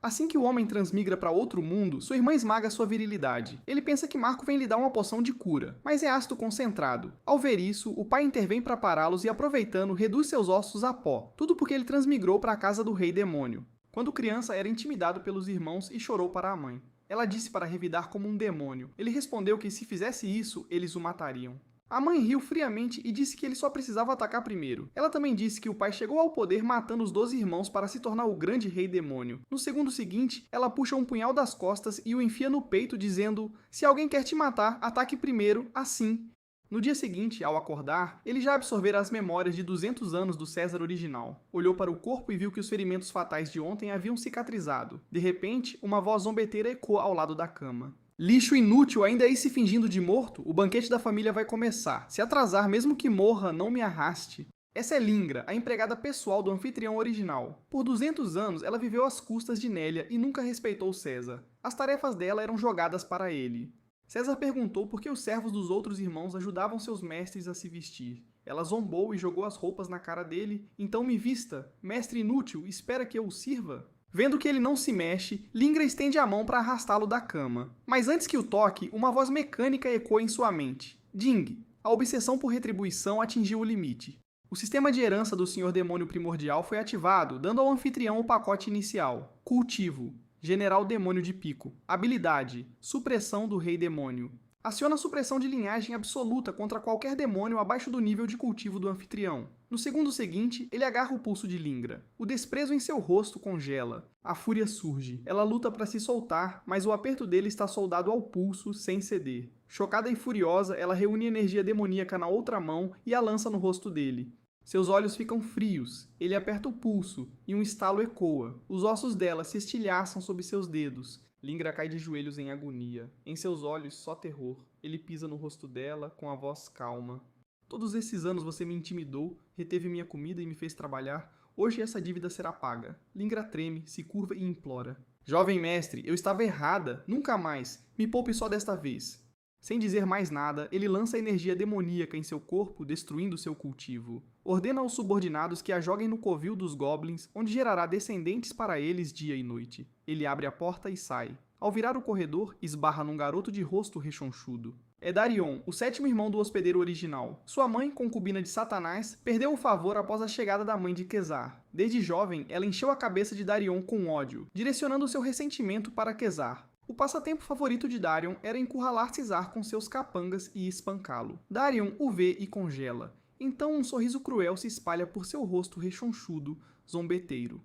Assim que o homem transmigra para outro mundo, sua irmã esmaga sua virilidade. Ele pensa que Marco vem lhe dar uma poção de cura, mas é ácido concentrado. Ao ver isso, o pai intervém para pará-los e, aproveitando, reduz seus ossos a pó. Tudo porque ele transmigrou para a casa do rei demônio. Quando criança, era intimidado pelos irmãos e chorou para a mãe. Ela disse para revidar como um demônio. Ele respondeu que se fizesse isso, eles o matariam. A mãe riu friamente e disse que ele só precisava atacar primeiro. Ela também disse que o pai chegou ao poder matando os 12 irmãos para se tornar o grande rei demônio. No segundo seguinte, ela puxa um punhal das costas e o enfia no peito, dizendo: "Se alguém quer te matar, ataque primeiro, assim." No dia seguinte, ao acordar, ele já absorvera as memórias de 200 anos do César original. Olhou para o corpo e viu que os ferimentos fatais de ontem haviam cicatrizado. De repente, uma voz zombeteira ecoa ao lado da cama. "Lixo inútil, ainda aí se fingindo de morto? O banquete da família vai começar. Se atrasar, mesmo que morra, não me arraste." Essa é Lingra, a empregada pessoal do anfitrião original. Por 200 anos, ela viveu às custas de Nélia e nunca respeitou César. As tarefas dela eram jogadas para ele. César perguntou por que os servos dos outros irmãos ajudavam seus mestres a se vestir. Ela zombou e jogou as roupas na cara dele. "Então me vista, mestre inútil, espera que eu o sirva?" Vendo que ele não se mexe, Lingra estende a mão para arrastá-lo da cama. Mas antes que o toque, uma voz mecânica ecoa em sua mente. "Ding!" A obsessão por retribuição atingiu o limite. O sistema de herança do Senhor Demônio Primordial foi ativado, dando ao anfitrião o pacote inicial. Cultivo. General Demônio de Pico. Habilidade: Supressão do Rei Demônio. Aciona supressão de linhagem absoluta contra qualquer demônio abaixo do nível de cultivo do anfitrião. No segundo seguinte, ele agarra o pulso de Lingra. O desprezo em seu rosto congela. A fúria surge. Ela luta para se soltar, mas o aperto dele está soldado ao pulso, sem ceder. Chocada e furiosa, ela reúne energia demoníaca na outra mão e a lança no rosto dele. Seus olhos ficam frios, ele aperta o pulso, e um estalo ecoa. Os ossos dela se estilhaçam sob seus dedos. Lingra cai de joelhos em agonia. Em seus olhos, só terror. Ele pisa no rosto dela, com a voz calma. "Todos esses anos você me intimidou, reteve minha comida e me fez trabalhar. Hoje essa dívida será paga." Lingra treme, se curva e implora: "Jovem mestre, eu estava errada. Nunca mais. Me poupe só desta vez." Sem dizer mais nada, ele lança energia demoníaca em seu corpo, destruindo seu cultivo. Ordena aos subordinados que a joguem no covil dos goblins, onde gerará descendentes para eles dia e noite. Ele abre a porta e sai. Ao virar o corredor, esbarra num garoto de rosto rechonchudo. É Darion, o sétimo irmão do hospedeiro original. Sua mãe, concubina de Satanás, perdeu o favor após a chegada da mãe de Quezar. Desde jovem, ela encheu a cabeça de Darion com ódio, direcionando seu ressentimento para Quezar. O passatempo favorito de Darion era encurralar Cesar com seus capangas e espancá-lo. Darion o vê e congela. Então um sorriso cruel se espalha por seu rosto rechonchudo, zombeteiro.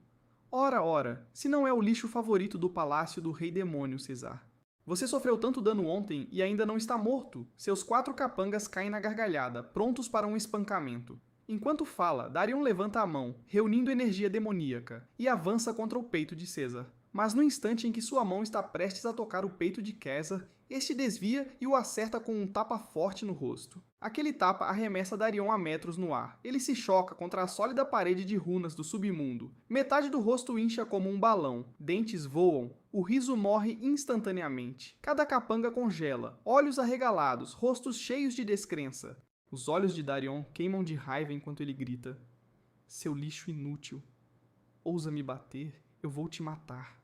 "Ora, ora, se não é o lixo favorito do palácio do rei demônio, Cesar. Você sofreu tanto dano ontem e ainda não está morto." Seus 4 capangas caem na gargalhada, prontos para um espancamento. Enquanto fala, Darion levanta a mão, reunindo energia demoníaca, e avança contra o peito de Cesar. Mas no instante em que sua mão está prestes a tocar o peito de Quezar, este desvia e o acerta com um tapa forte no rosto. Aquele tapa arremessa Darion a metros no ar. Ele se choca contra a sólida parede de runas do submundo. Metade do rosto incha como um balão, dentes voam, o riso morre instantaneamente. Cada capanga congela, olhos arregalados, rostos cheios de descrença. Os olhos de Darion queimam de raiva enquanto ele grita: "Seu lixo inútil! Ousa me bater, eu vou te matar."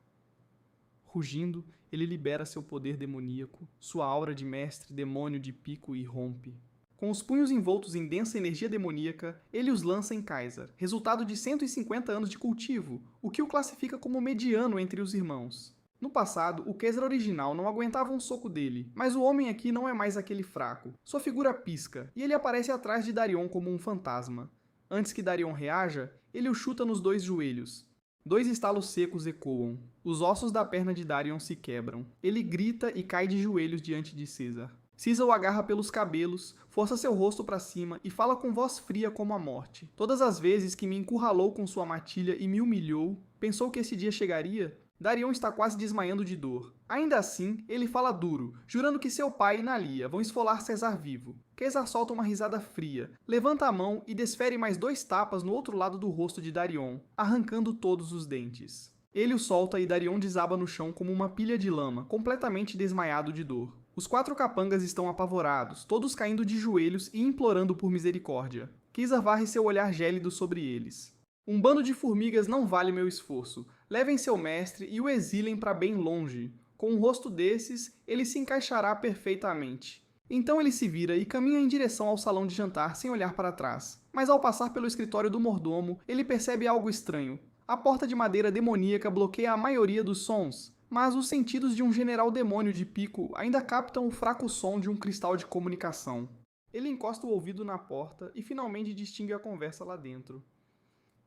Rugindo, ele libera seu poder demoníaco. Sua aura de mestre demônio de pico irrompe. Com os punhos envoltos em densa energia demoníaca, ele os lança em Quezar, resultado de 150 anos de cultivo, o que o classifica como mediano entre os irmãos. No passado, o Quezar original não aguentava um soco dele, mas o homem aqui não é mais aquele fraco. Sua figura pisca, e ele aparece atrás de Darion como um fantasma. Antes que Darion reaja, ele o chuta nos 2 joelhos. 2 estalos secos ecoam. Os ossos da perna de Darion se quebram. Ele grita e cai de joelhos diante de Cesar. Cesar o agarra pelos cabelos, força seu rosto para cima e fala com voz fria como a morte. "Todas as vezes que me encurralou com sua matilha e me humilhou, pensou que esse dia chegaria?" Darion está quase desmaiando de dor. Ainda assim, ele fala duro, jurando que seu pai e Nalia vão esfolar Cesar vivo. Quezar solta uma risada fria, levanta a mão e desfere mais 2 tapas no outro lado do rosto de Darion, arrancando todos os dentes. Ele o solta e Darion desaba no chão como uma pilha de lama, completamente desmaiado de dor. Os 4 capangas estão apavorados, todos caindo de joelhos e implorando por misericórdia. Quezar varre seu olhar gélido sobre eles. "Um bando de formigas não vale meu esforço. Levem seu mestre e o exilem para bem longe. Com um rosto desses, ele se encaixará perfeitamente. Então ele se vira e caminha em direção ao salão de jantar sem olhar para trás. Mas ao passar pelo escritório do mordomo, ele percebe algo estranho. A porta de madeira demoníaca bloqueia a maioria dos sons, mas os sentidos de um general demônio de pico ainda captam o fraco som de um cristal de comunicação. Ele encosta o ouvido na porta e finalmente distingue a conversa lá dentro.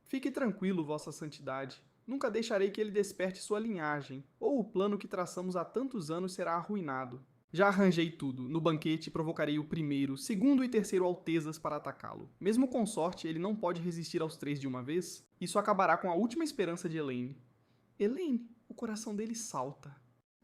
Fique tranquilo, Vossa Santidade. Nunca deixarei que ele desperte sua linhagem, ou o plano que traçamos há tantos anos será arruinado. Já arranjei tudo. No banquete provocarei o primeiro, segundo e terceiro altezas para atacá-lo. Mesmo com sorte, ele não pode resistir aos 3 de uma vez. Isso acabará com a última esperança de Elaine. Elaine? O coração dele salta.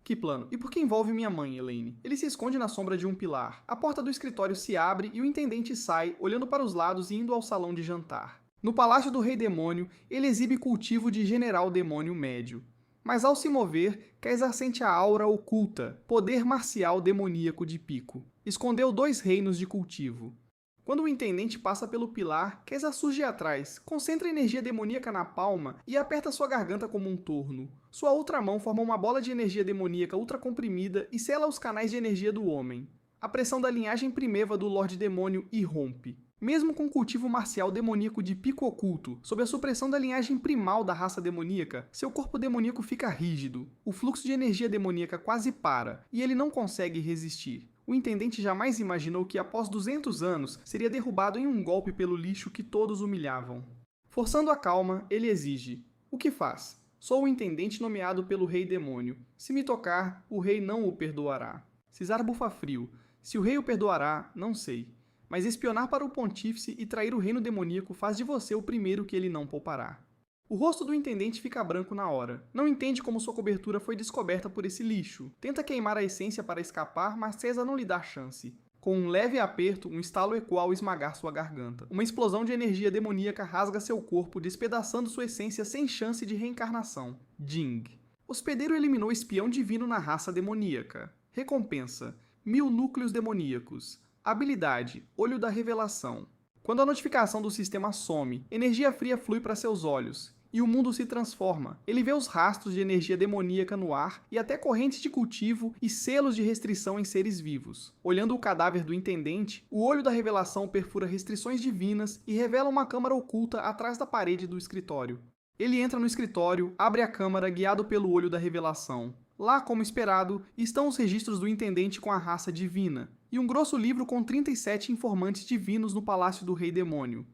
Que plano? E por que envolve minha mãe, Elaine? Ele se esconde na sombra de um pilar. A porta do escritório se abre e o intendente sai, olhando para os lados e indo ao salão de jantar. No palácio do Rei Demônio, ele exibe cultivo de General Demônio Médio. Mas ao se mover, Caesar sente a aura oculta, poder marcial demoníaco de Pico. Escondeu 2 reinos de cultivo. Quando o intendente passa pelo pilar, Caesar surge atrás, concentra energia demoníaca na palma e aperta sua garganta como um torno. Sua outra mão forma uma bola de energia demoníaca ultracomprimida e sela os canais de energia do homem. A pressão da linhagem primeva do Lorde Demônio irrompe. Mesmo com o cultivo marcial demoníaco de Pico oculto, sob a supressão da linhagem primal da raça demoníaca, seu corpo demoníaco fica rígido. O fluxo de energia demoníaca quase para, e ele não consegue resistir. O intendente jamais imaginou que após 200 anos seria derrubado em um golpe pelo lixo que todos humilhavam. Forçando a calma, ele exige: o que faz? Sou o intendente nomeado pelo Rei Demônio. Se me tocar, o rei não o perdoará. Cisar bufa frio. Se o rei o perdoará, não sei. Mas espionar para o pontífice e trair o reino demoníaco faz de você o primeiro que ele não poupará. O rosto do intendente fica branco na hora. Não entende como sua cobertura foi descoberta por esse lixo. Tenta queimar a essência para escapar, mas Caesar não lhe dá chance. Com um leve aperto, um estalo ecoa ao esmagar sua garganta. Uma explosão de energia demoníaca rasga seu corpo, despedaçando sua essência sem chance de reencarnação. Jing. Hospedeiro eliminou espião divino na raça demoníaca. Recompensa: 1000 núcleos demoníacos. Habilidade: Olho da Revelação. Quando a notificação do sistema some, energia fria flui para seus olhos, e o mundo se transforma. Ele vê os rastros de energia demoníaca no ar e até correntes de cultivo e selos de restrição em seres vivos. Olhando o cadáver do intendente, o Olho da Revelação perfura restrições divinas e revela uma câmara oculta atrás da parede do escritório. Ele entra no escritório, abre a câmara guiado pelo Olho da Revelação. Lá, como esperado, estão os registros do intendente com a raça divina, e um grosso livro com 37 informantes divinos no Palácio do Rei Demônio.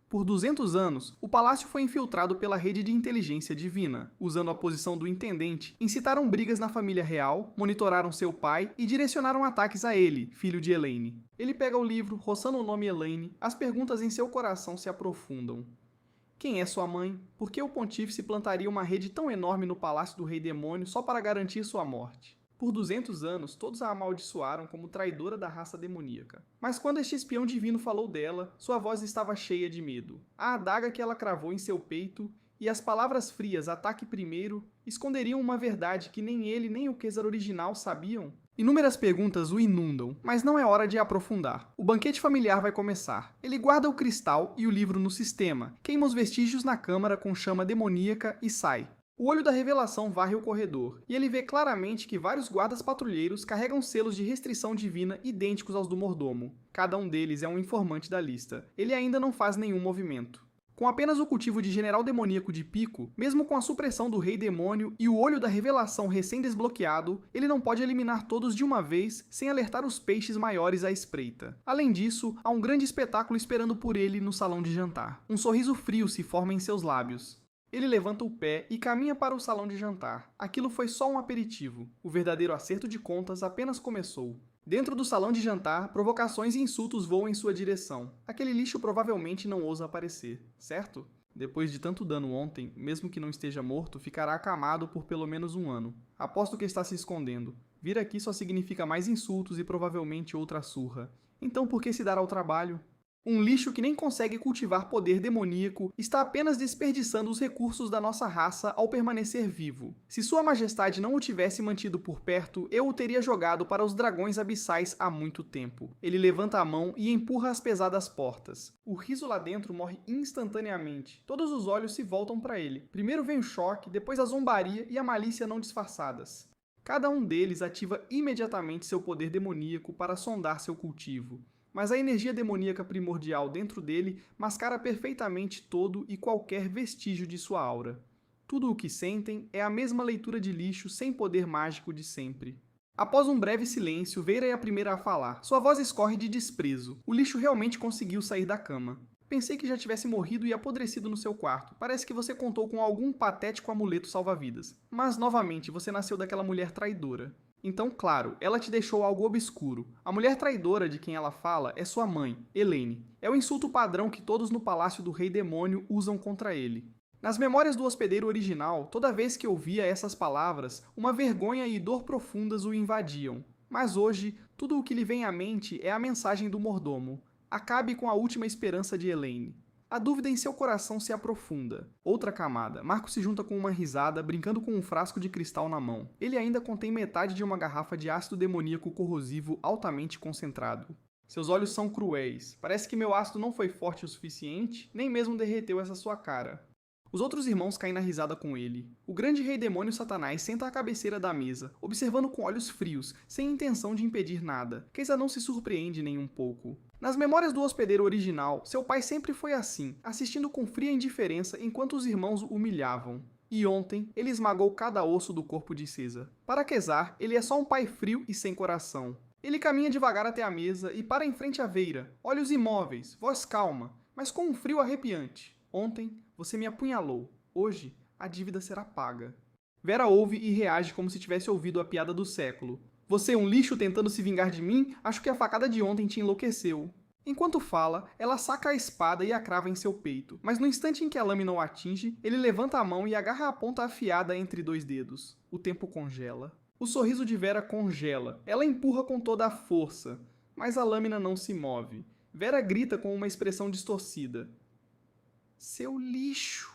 Por 200 anos, o palácio foi infiltrado pela rede de inteligência divina. Usando a posição do intendente, incitaram brigas na família real, monitoraram seu pai e direcionaram ataques a ele, filho de Elaine. Ele pega o livro, roçando o nome Elaine, as perguntas em seu coração se aprofundam. Quem é sua mãe? Por que o pontífice plantaria uma rede tão enorme no palácio do Rei Demônio só para garantir sua morte? Por 200 anos, todos a amaldiçoaram como traidora da raça demoníaca. Mas quando este espião divino falou dela, sua voz estava cheia de medo. A adaga que ela cravou em seu peito e as palavras frias "ataque primeiro" esconderiam uma verdade que nem ele nem o Caesar original sabiam. Inúmeras perguntas o inundam, mas não é hora de aprofundar. O banquete familiar vai começar. Ele guarda o cristal e o livro no sistema, queima os vestígios na câmara com chama demoníaca e sai. O Olho da Revelação varre o corredor, e ele vê claramente que vários guardas patrulheiros carregam selos de restrição divina idênticos aos do mordomo. Cada um deles é um informante da lista. Ele ainda não faz nenhum movimento. Com apenas o cultivo de General Demoníaco de Pico, mesmo com a supressão do Rei Demônio e o Olho da Revelação recém-desbloqueado, ele não pode eliminar todos de uma vez sem alertar os peixes maiores à espreita. Além disso, há um grande espetáculo esperando por ele no salão de jantar. Um sorriso frio se forma em seus lábios. Ele levanta o pé e caminha para o salão de jantar. Aquilo foi só um aperitivo. O verdadeiro acerto de contas apenas começou. Dentro do salão de jantar, provocações e insultos voam em sua direção. Aquele lixo provavelmente não ousa aparecer, certo? Depois de tanto dano ontem, mesmo que não esteja morto, ficará acamado por pelo menos 1 ano. Aposto que está se escondendo. Vir aqui só significa mais insultos e provavelmente outra surra. Então por que se dar ao trabalho? Um lixo que nem consegue cultivar poder demoníaco está apenas desperdiçando os recursos da nossa raça ao permanecer vivo. Se Sua Majestade não o tivesse mantido por perto, eu o teria jogado para os dragões abissais há muito tempo. Ele levanta a mão e empurra as pesadas portas. O riso lá dentro morre instantaneamente. Todos os olhos se voltam para ele. Primeiro vem o choque, depois a zombaria e a malícia não disfarçadas. Cada um deles ativa imediatamente seu poder demoníaco para sondar seu cultivo. Mas a energia demoníaca primordial dentro dele mascara perfeitamente todo e qualquer vestígio de sua aura. Tudo o que sentem é a mesma leitura de lixo sem poder mágico de sempre. Após um breve silêncio, Veira é a primeira a falar. Sua voz escorre de desprezo. O lixo realmente conseguiu sair da cama. Pensei que já tivesse morrido e apodrecido no seu quarto. Parece que você contou com algum patético amuleto salva-vidas. Mas, novamente, você nasceu daquela mulher traidora. Então, claro, ela te deixou algo obscuro. A mulher traidora de quem ela fala é sua mãe, Elaine. É o insulto padrão que todos no Palácio do Rei Demônio usam contra ele. Nas memórias do hospedeiro original, toda vez que ouvia essas palavras, uma vergonha e dor profundas o invadiam. Mas hoje, tudo o que lhe vem à mente é a mensagem do mordomo. Acabe com a última esperança de Elaine. A dúvida em seu coração se aprofunda. Outra camada. Marco se junta com uma risada, brincando com um frasco de cristal na mão. Ele ainda contém metade de uma garrafa de ácido demoníaco corrosivo altamente concentrado. Seus olhos são cruéis. Parece que meu ácido não foi forte o suficiente, nem mesmo derreteu essa sua cara. Os outros irmãos caem na risada com ele. O grande rei demônio Satanás senta à cabeceira da mesa, observando com olhos frios, sem intenção de impedir nada. Keisa não se surpreende nem um pouco. Nas memórias do hospedeiro original, seu pai sempre foi assim, assistindo com fria indiferença enquanto os irmãos o humilhavam. E ontem, ele esmagou cada osso do corpo de César. Para Kezar, ele é só um pai frio e sem coração. Ele caminha devagar até a mesa e para em frente à Veira, olhos imóveis, voz calma, mas com um frio arrepiante. Ontem, você me apunhalou. Hoje, a dívida será paga. Vera ouve e reage como se tivesse ouvido a piada do século. Você é um lixo tentando se vingar de mim? Acho que a facada de ontem te enlouqueceu. Enquanto fala, ela saca a espada e a crava em seu peito, mas no instante em que a lâmina o atinge, ele levanta a mão e agarra a ponta afiada entre dois dedos. O tempo congela. O sorriso de Vera congela. Ela empurra com toda a força, mas a lâmina não se move. Vera grita com uma expressão distorcida. Seu lixo!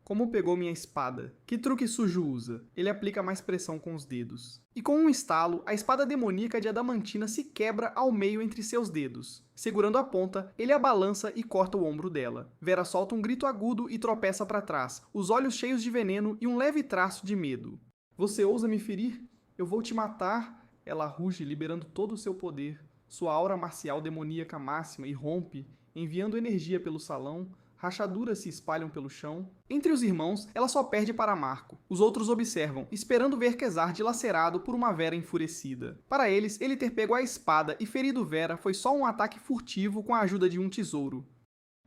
Como pegou minha espada? Que truque sujo usa? Ele aplica mais pressão com os dedos. E com um estalo, a espada demoníaca de Adamantina se quebra ao meio entre seus dedos. Segurando a ponta, ele a balança e corta o ombro dela. Vera solta um grito agudo e tropeça para trás, os olhos cheios de veneno e um leve traço de medo. Você ousa me ferir? Eu vou te matar! Ela ruge, liberando todo o seu poder. Sua aura marcial demoníaca máxima irrompe, enviando energia pelo salão. Rachaduras se espalham pelo chão. Entre os irmãos, ela só perde para Marco. Os outros observam, esperando ver Kezar dilacerado por uma Vera enfurecida. Para eles, ele ter pego a espada e ferido Vera foi só um ataque furtivo com a ajuda de um tesouro.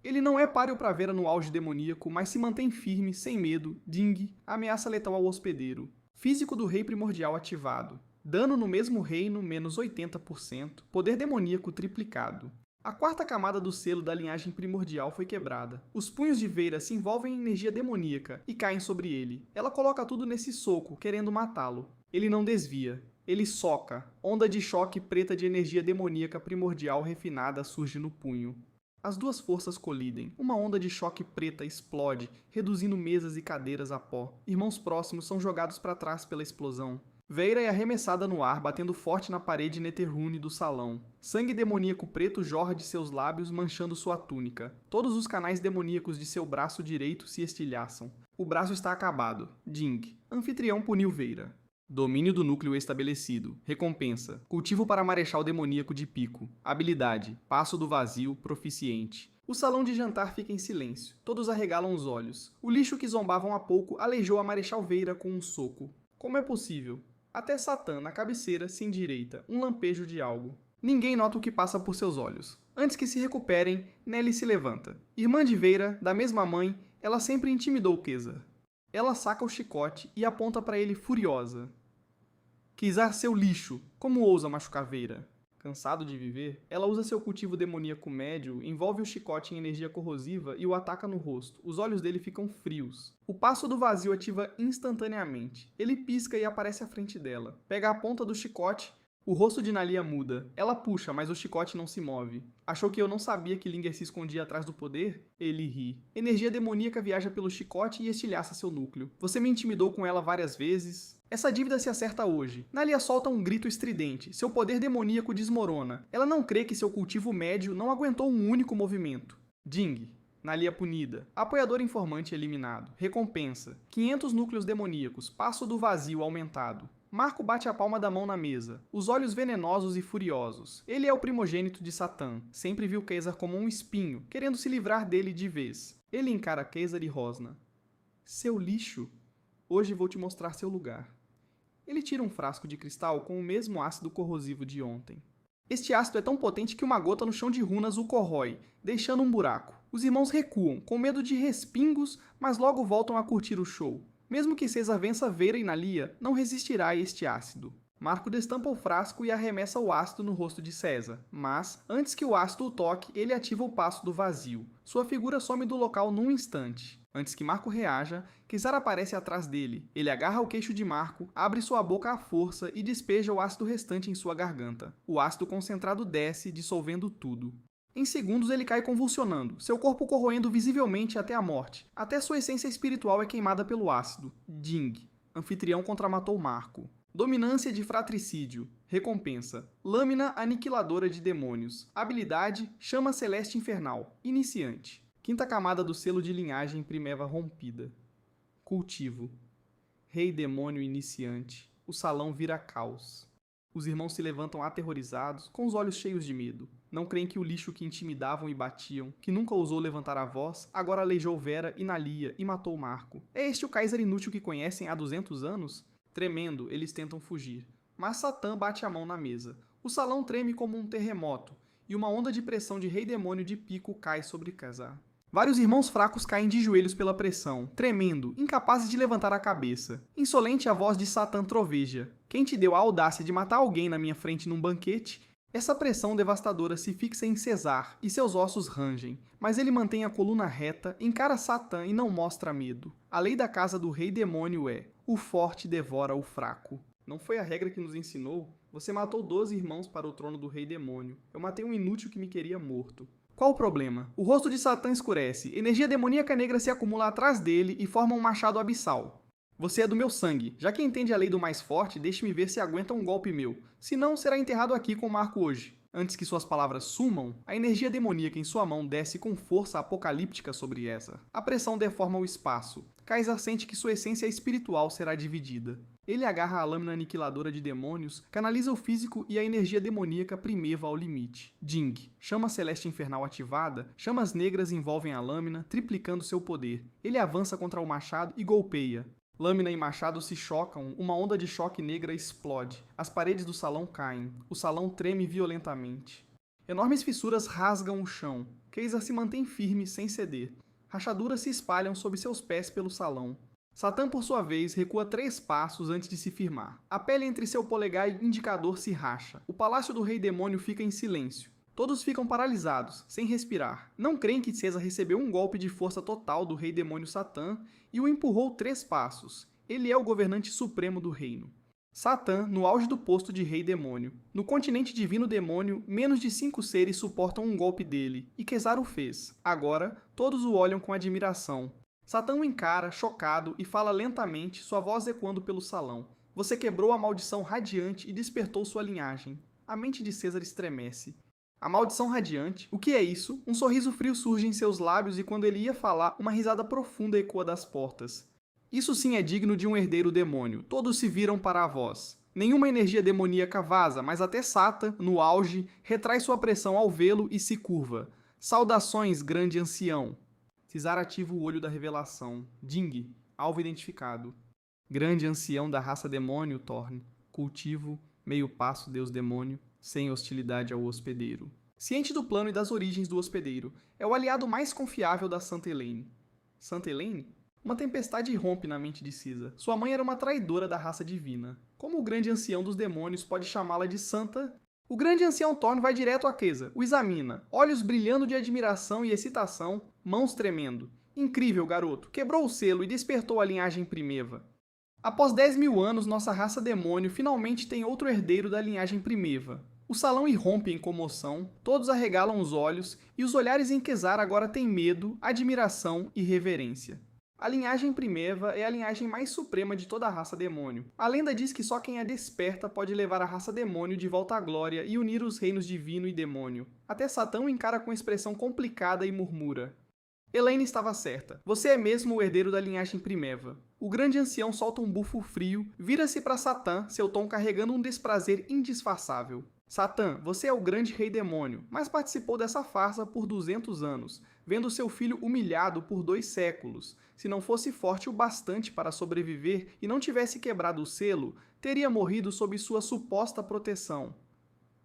Ele não é páreo para Vera no auge demoníaco, mas se mantém firme, sem medo. Ding, ameaça letal ao hospedeiro. Físico do rei primordial ativado. Dano no mesmo reino, menos 80%. Poder demoníaco triplicado. A quarta camada do selo da linhagem primordial foi quebrada. Os punhos de Veira se envolvem em energia demoníaca e caem sobre ele. Ela coloca tudo nesse soco, querendo matá-lo. Ele não desvia. Ele soca. Onda de choque preta de energia demoníaca primordial refinada surge no punho. As duas forças colidem. Uma onda de choque preta explode, reduzindo mesas e cadeiras a pó. Irmãos próximos são jogados para trás pela explosão. Veira é arremessada no ar, batendo forte na parede Netherrune do salão. Sangue demoníaco preto jorra de seus lábios, manchando sua túnica. Todos os canais demoníacos de seu braço direito se estilhaçam. O braço está acabado. Ding. Anfitrião puniu Veira. Domínio do núcleo estabelecido. Recompensa. Cultivo para marechal demoníaco de pico. Habilidade. Passo do vazio, proficiente. O salão de jantar fica em silêncio. Todos arregalam os olhos. O lixo que zombavam há pouco aleijou a marechal Veira com um soco. Como é possível? Até Satã, na cabeceira, se endireita, um lampejo de algo. Ninguém nota o que passa por seus olhos. Antes que se recuperem, Nelly se levanta. Irmã de Veira, da mesma mãe, ela sempre intimidou Kezar. Ela saca o chicote e aponta para ele furiosa. Kezar, seu lixo! Como ousa machucar Veira? Cansado de viver, ela usa seu cultivo demoníaco médio, envolve o chicote em energia corrosiva e o ataca no rosto. Os olhos dele ficam frios. O passo do vazio ativa instantaneamente. Ele pisca e aparece à frente dela. Pega a ponta do chicote, O rosto de Nalia muda. Ela puxa, mas o chicote não se move. Achou que eu não sabia que Linger se escondia atrás do poder? Ele ri. Energia demoníaca viaja pelo chicote e estilhaça seu núcleo. Você me intimidou com ela várias vezes. Essa dívida se acerta hoje. Nalia solta um grito estridente. Seu poder demoníaco desmorona. Ela não crê que seu cultivo médio não aguentou um único movimento. Ding. Nalia punida. Apoiador informante eliminado. Recompensa. 500 núcleos demoníacos. Passo do vazio aumentado. Marco bate a palma da mão na mesa, os olhos venenosos e furiosos. Ele é o primogênito de Satã. Sempre viu Caesar como um espinho, querendo se livrar dele de vez. Ele encara Caesar e rosna. Seu lixo. Hoje vou te mostrar seu lugar. Ele tira um frasco de cristal com o mesmo ácido corrosivo de ontem. Este ácido é tão potente que uma gota no chão de runas o corrói, deixando um buraco. Os irmãos recuam, com medo de respingos, mas logo voltam a curtir o show. Mesmo que Caesar vença Veira e Nalia, não resistirá a este ácido. Marco destampa o frasco e arremessa o ácido no rosto de Caesar, mas, antes que o ácido o toque, ele ativa o passo do vazio. Sua figura some do local num instante. Antes que Marco reaja, Caesar aparece atrás dele. Ele agarra o queixo de Marco, abre sua boca à força e despeja o ácido restante em sua garganta. O ácido concentrado desce, dissolvendo tudo. Em segundos ele cai convulsionando, seu corpo corroendo visivelmente até a morte. Até sua essência espiritual é queimada pelo ácido. Ding. Anfitrião contramatou Marco. Dominância de fratricídio. Recompensa. Lâmina aniquiladora de demônios. Habilidade. Chama celeste infernal. Iniciante. Quinta camada do selo de linhagem Primeva rompida. Cultivo. Rei demônio iniciante. O salão vira caos. Os irmãos se levantam aterrorizados, com os olhos cheios de medo. Não creem que o lixo que intimidavam e batiam, que nunca ousou levantar a voz, agora aleijou Vera e Nalia e matou Marco. É este o Kaiser inútil que conhecem há 200 anos? Tremendo, eles tentam fugir. Mas Satã bate a mão na mesa. O salão treme como um terremoto, e uma onda de pressão de rei demônio de pico cai sobre Caesar. Vários irmãos fracos caem de joelhos pela pressão, tremendo, incapazes de levantar a cabeça. Insolente a voz de Satã troveja. Quem te deu a audácia de matar alguém na minha frente num banquete? Essa pressão devastadora se fixa em Caesar, e seus ossos rangem. Mas ele mantém a coluna reta, encara Satã e não mostra medo. A lei da casa do rei demônio é: o forte devora o fraco. Não foi a regra que nos ensinou? Você matou 12 irmãos para o trono do rei demônio. Eu matei um inútil que me queria morto. Qual o problema? O rosto de Satã escurece, energia demoníaca negra se acumula atrás dele e forma um machado abissal. Você é do meu sangue. Já que entende a lei do mais forte, deixe-me ver se aguenta um golpe meu. Se não, será enterrado aqui com Marco hoje. Antes que suas palavras sumam, a energia demoníaca em sua mão desce com força apocalíptica sobre essa. A pressão deforma o espaço. Caesar sente que sua essência espiritual será dividida. Ele agarra a lâmina aniquiladora de demônios, canaliza o físico e a energia demoníaca primeva ao limite. Ding. Chama celeste infernal ativada, chamas negras envolvem a lâmina, triplicando seu poder. Ele avança contra o machado e golpeia. Lâmina e machado se chocam, uma onda de choque negra explode. As paredes do salão caem. O salão treme violentamente. Enormes fissuras rasgam o chão. Caesar se mantém firme, sem ceder. Rachaduras se espalham sob seus pés pelo salão. Satã, por sua vez, recua 3 passos antes de se firmar. A pele entre seu polegar e indicador se racha. O palácio do rei demônio fica em silêncio. Todos ficam paralisados, sem respirar. Não creem que Caesar recebeu um golpe de força total do rei demônio Satã e o empurrou 3 passos. Ele é o governante supremo do reino. Satã, no auge do posto de rei demônio. No continente divino demônio, menos de 5 seres suportam um golpe dele, e Caesar o fez. Agora, todos o olham com admiração. Satã o encara, chocado, e fala lentamente, sua voz ecoando pelo salão. Você quebrou a maldição radiante e despertou sua linhagem. A mente de Caesar estremece. A maldição radiante? O que é isso? Um sorriso frio surge em seus lábios e quando ele ia falar, uma risada profunda ecoa das portas. Isso sim é digno de um herdeiro demônio. Todos se viram para a voz. Nenhuma energia demoníaca vaza, mas até Satã, no auge, retrai sua pressão ao vê-lo e se curva. Saudações, grande ancião. Caesar ativa o olho da revelação. Ding, alvo identificado. Grande ancião da raça demônio, Thorn. Cultivo, meio passo, deus demônio. Sem hostilidade ao hospedeiro. Ciente do plano e das origens do hospedeiro, é o aliado mais confiável da Santa Elaine. Santa Elaine? Uma tempestade irrompe na mente de Caesar. Sua mãe era uma traidora da raça divina. Como o grande ancião dos demônios pode chamá-la de santa? O grande ancião Thorn vai direto a Caesar, o examina, olhos brilhando de admiração e excitação, mãos tremendo. Incrível, garoto. Quebrou o selo e despertou a linhagem primeva. Após 10.000 anos, nossa raça demônio finalmente tem outro herdeiro da linhagem primeva. O salão irrompe em comoção, todos arregalam os olhos, e os olhares em Kezar agora têm medo, admiração e reverência. A linhagem primeva é a linhagem mais suprema de toda a raça demônio. A lenda diz que só quem a desperta pode levar a raça demônio de volta à glória e unir os reinos divino e demônio. Até Satã o encara com expressão complicada e murmura: Elaine estava certa. Você é mesmo o herdeiro da linhagem primeva. O grande ancião solta um bufo frio, vira-se para Satã, seu tom carregando um desprazer indisfarçável. Satã, você é o grande rei demônio, mas participou dessa farsa por 200 anos, vendo seu filho humilhado por 2 séculos. Se não fosse forte o bastante para sobreviver e não tivesse quebrado o selo, teria morrido sob sua suposta proteção.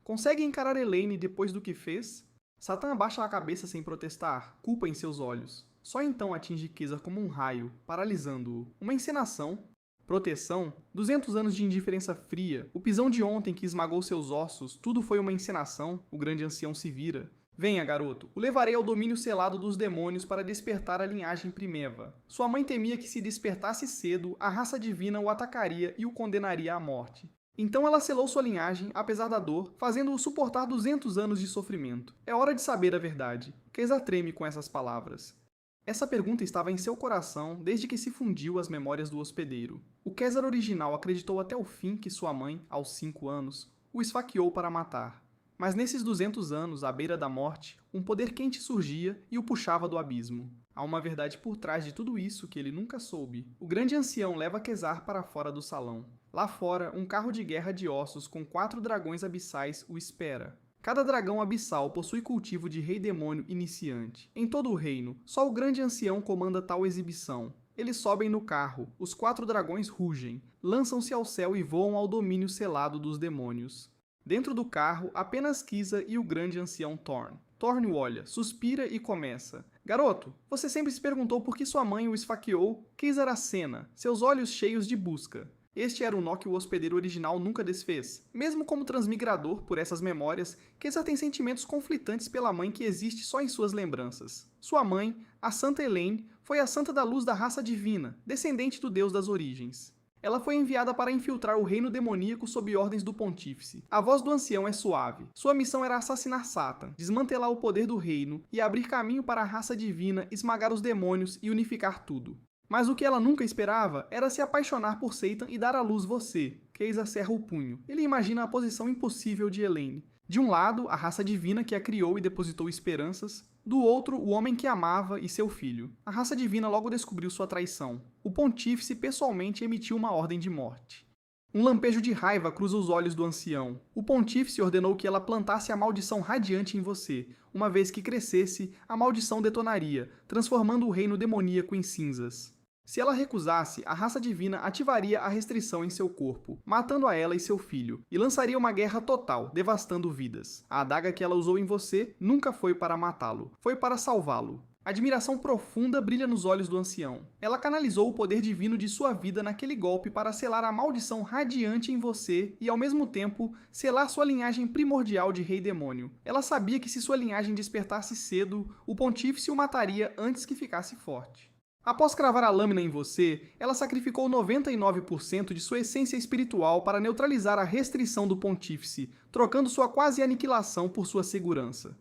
Consegue encarar Elaine depois do que fez? Satã abaixa a cabeça sem protestar, culpa em seus olhos. Só então atinge Kezar como um raio, paralisando-o. Uma encenação? Proteção? 200 anos de indiferença fria, o pisão de ontem que esmagou seus ossos, tudo foi uma encenação? O grande ancião se vira. Venha, garoto, o levarei ao domínio selado dos demônios para despertar a linhagem primeva. Sua mãe temia que se despertasse cedo, a raça divina o atacaria e o condenaria à morte. Então ela selou sua linhagem, apesar da dor, fazendo-o suportar 200 anos de sofrimento. É hora de saber a verdade. Kezar treme com essas palavras. Essa pergunta estava em seu coração desde que se fundiu às memórias do hospedeiro. O Kezar original acreditou até o fim que sua mãe, aos 5 anos, o esfaqueou para matar. Mas nesses 200 anos, à beira da morte, um poder quente surgia e o puxava do abismo. Há uma verdade por trás de tudo isso que ele nunca soube. O grande ancião leva Kezar para fora do salão. Lá fora, um carro de guerra de ossos com 4 dragões abissais o espera. Cada dragão abissal possui cultivo de rei demônio iniciante. Em todo o reino, só o grande ancião comanda tal exibição. Eles sobem no carro, os 4 dragões rugem, lançam-se ao céu e voam ao domínio selado dos demônios. Dentro do carro, apenas Kisa e o grande ancião Thorn. Thorn o olha, suspira e começa. Garoto, você sempre se perguntou por que sua mãe o esfaqueou? Kezar acena, seus olhos cheios de busca. Este era o nó que o hospedeiro original nunca desfez. Mesmo como transmigrador por essas memórias, Kezar tem sentimentos conflitantes pela mãe que existe só em suas lembranças. Sua mãe, a Santa Elaine, foi a Santa da Luz da raça divina, descendente do Deus das origens. Ela foi enviada para infiltrar o reino demoníaco sob ordens do pontífice. A voz do ancião é suave. Sua missão era assassinar Satan, desmantelar o poder do reino e abrir caminho para a raça divina, esmagar os demônios e unificar tudo. Mas o que ela nunca esperava era se apaixonar por Satan e dar à luz você. Kezar cerra o punho. Ele imagina a posição impossível de Elaine. De um lado, a raça divina que a criou e depositou esperanças. Do outro, o homem que amava e seu filho. A raça divina logo descobriu sua traição. O pontífice pessoalmente emitiu uma ordem de morte. Um lampejo de raiva cruza os olhos do ancião. O pontífice ordenou que ela plantasse a maldição radiante em você. Uma vez que crescesse, a maldição detonaria, transformando o reino demoníaco em cinzas. Se ela recusasse, a raça divina ativaria a restrição em seu corpo, matando a ela e seu filho, e lançaria uma guerra total, devastando vidas. A adaga que ela usou em você nunca foi para matá-lo, foi para salvá-lo. Admiração profunda brilha nos olhos do ancião. Ela canalizou o poder divino de sua vida naquele golpe para selar a maldição radiante em você e, ao mesmo tempo, selar sua linhagem primordial de rei demônio. Ela sabia que se sua linhagem despertasse cedo, o pontífice o mataria antes que ficasse forte. Após cravar a lâmina em você, ela sacrificou 99% de sua essência espiritual para neutralizar a restrição do pontífice, trocando sua quase aniquilação por sua segurança.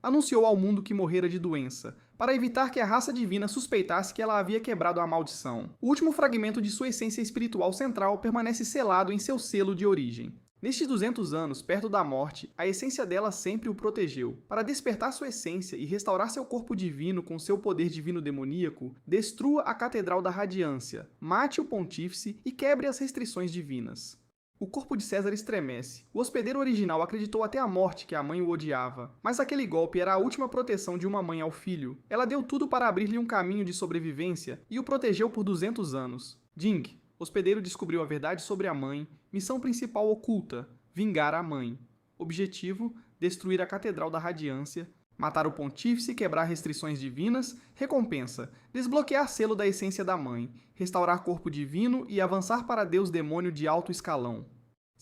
Anunciou ao mundo que morrera de doença, para evitar que a raça divina suspeitasse que ela havia quebrado a maldição. O último fragmento de sua essência espiritual central permanece selado em seu selo de origem. Nestes 200 anos, perto da morte, a essência dela sempre o protegeu. Para despertar sua essência e restaurar seu corpo divino com seu poder divino demoníaco, destrua a Catedral da Radiância, mate o pontífice e quebre as restrições divinas. O corpo de César estremece. O hospedeiro original acreditou até a morte que a mãe o odiava. Mas aquele golpe era a última proteção de uma mãe ao filho. Ela deu tudo para abrir-lhe um caminho de sobrevivência e o protegeu por 200 anos. Jing, hospedeiro descobriu a verdade sobre a mãe. Missão principal oculta: vingar a mãe. Objetivo: destruir a Catedral da Radiância, matar o pontífice, quebrar restrições divinas. Recompensa: desbloquear selo da essência da mãe, restaurar corpo divino e avançar para Deus demônio de alto escalão.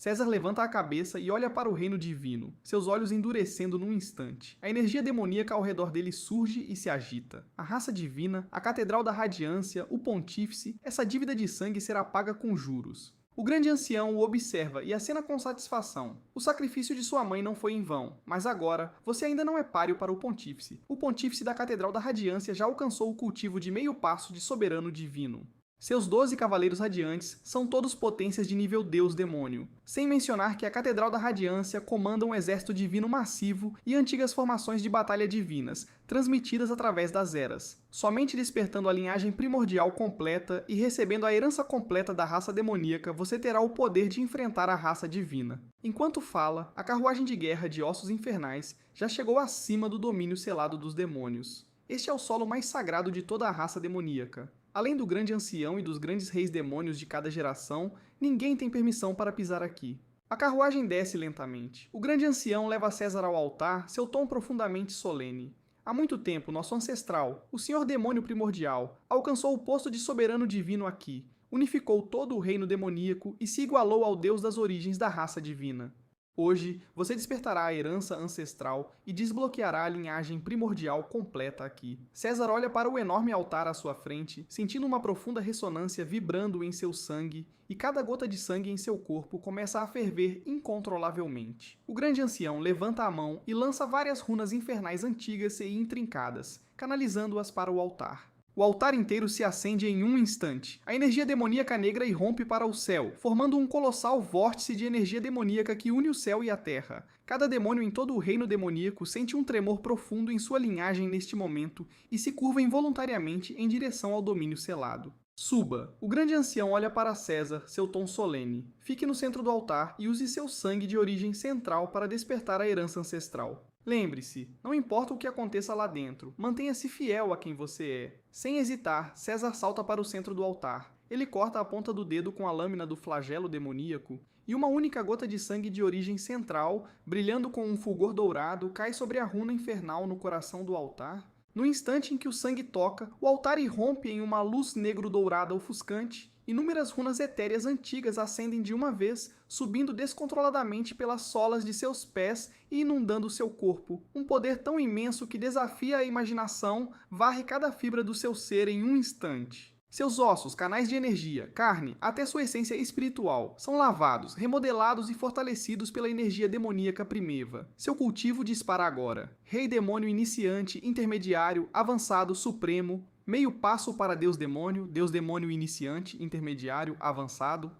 César levanta a cabeça e olha para o reino divino, seus olhos endurecendo num instante. A energia demoníaca ao redor dele surge e se agita. A raça divina, a Catedral da Radiância, o Pontífice, essa dívida de sangue será paga com juros. O grande ancião o observa e acena com satisfação. O sacrifício de sua mãe não foi em vão, mas agora você ainda não é páreo para o Pontífice. O Pontífice da Catedral da Radiância já alcançou o cultivo de meio passo de soberano divino. Seus 12 cavaleiros radiantes são todos potências de nível Deus-Demônio, sem mencionar que a Catedral da Radiância comanda um exército divino massivo e antigas formações de batalha divinas, transmitidas através das eras. Somente despertando a linhagem primordial completa e recebendo a herança completa da raça demoníaca, você terá o poder de enfrentar a raça divina. Enquanto fala, a carruagem de guerra de ossos infernais já chegou acima do domínio selado dos demônios. Este é o solo mais sagrado de toda a raça demoníaca. Além do grande ancião e dos grandes reis demônios de cada geração, ninguém tem permissão para pisar aqui. A carruagem desce lentamente. O grande ancião leva César ao altar, seu tom profundamente solene. Há muito tempo, nosso ancestral, o Senhor Demônio Primordial, alcançou o posto de soberano divino aqui, unificou todo o reino demoníaco e se igualou ao Deus das origens da raça divina. Hoje, você despertará a herança ancestral e desbloqueará a linhagem primordial completa aqui. César olha para o enorme altar à sua frente, sentindo uma profunda ressonância vibrando em seu sangue, e cada gota de sangue em seu corpo começa a ferver incontrolavelmente. O grande ancião levanta a mão e lança várias runas infernais antigas e intrincadas, canalizando-as para o altar. O altar inteiro se acende em um instante. A energia demoníaca negra irrompe para o céu, formando um colossal vórtice de energia demoníaca que une o céu e a terra. Cada demônio em todo o reino demoníaco sente um tremor profundo em sua linhagem neste momento e se curva involuntariamente em direção ao domínio selado. Suba. O grande ancião olha para César, seu tom solene. Fique no centro do altar e use seu sangue de origem central para despertar a herança ancestral. Lembre-se, não importa o que aconteça lá dentro, mantenha-se fiel a quem você é. Sem hesitar, César salta para o centro do altar. Ele corta a ponta do dedo com a lâmina do flagelo demoníaco, e uma única gota de sangue de origem central, brilhando com um fulgor dourado, cai sobre a runa infernal no coração do altar. No instante em que o sangue toca, o altar irrompe em uma luz negro-dourada ofuscante. Inúmeras runas etéreas antigas acendem de uma vez, subindo descontroladamente pelas solas de seus pés e inundando seu corpo. Um poder tão imenso que desafia a imaginação, varre cada fibra do seu ser em um instante. Seus ossos, canais de energia, carne, até sua essência espiritual, são lavados, remodelados e fortalecidos pela energia demoníaca primeva. Seu cultivo dispara agora. Rei demônio iniciante, intermediário, avançado, supremo, meio passo para Deus demônio iniciante, intermediário, avançado.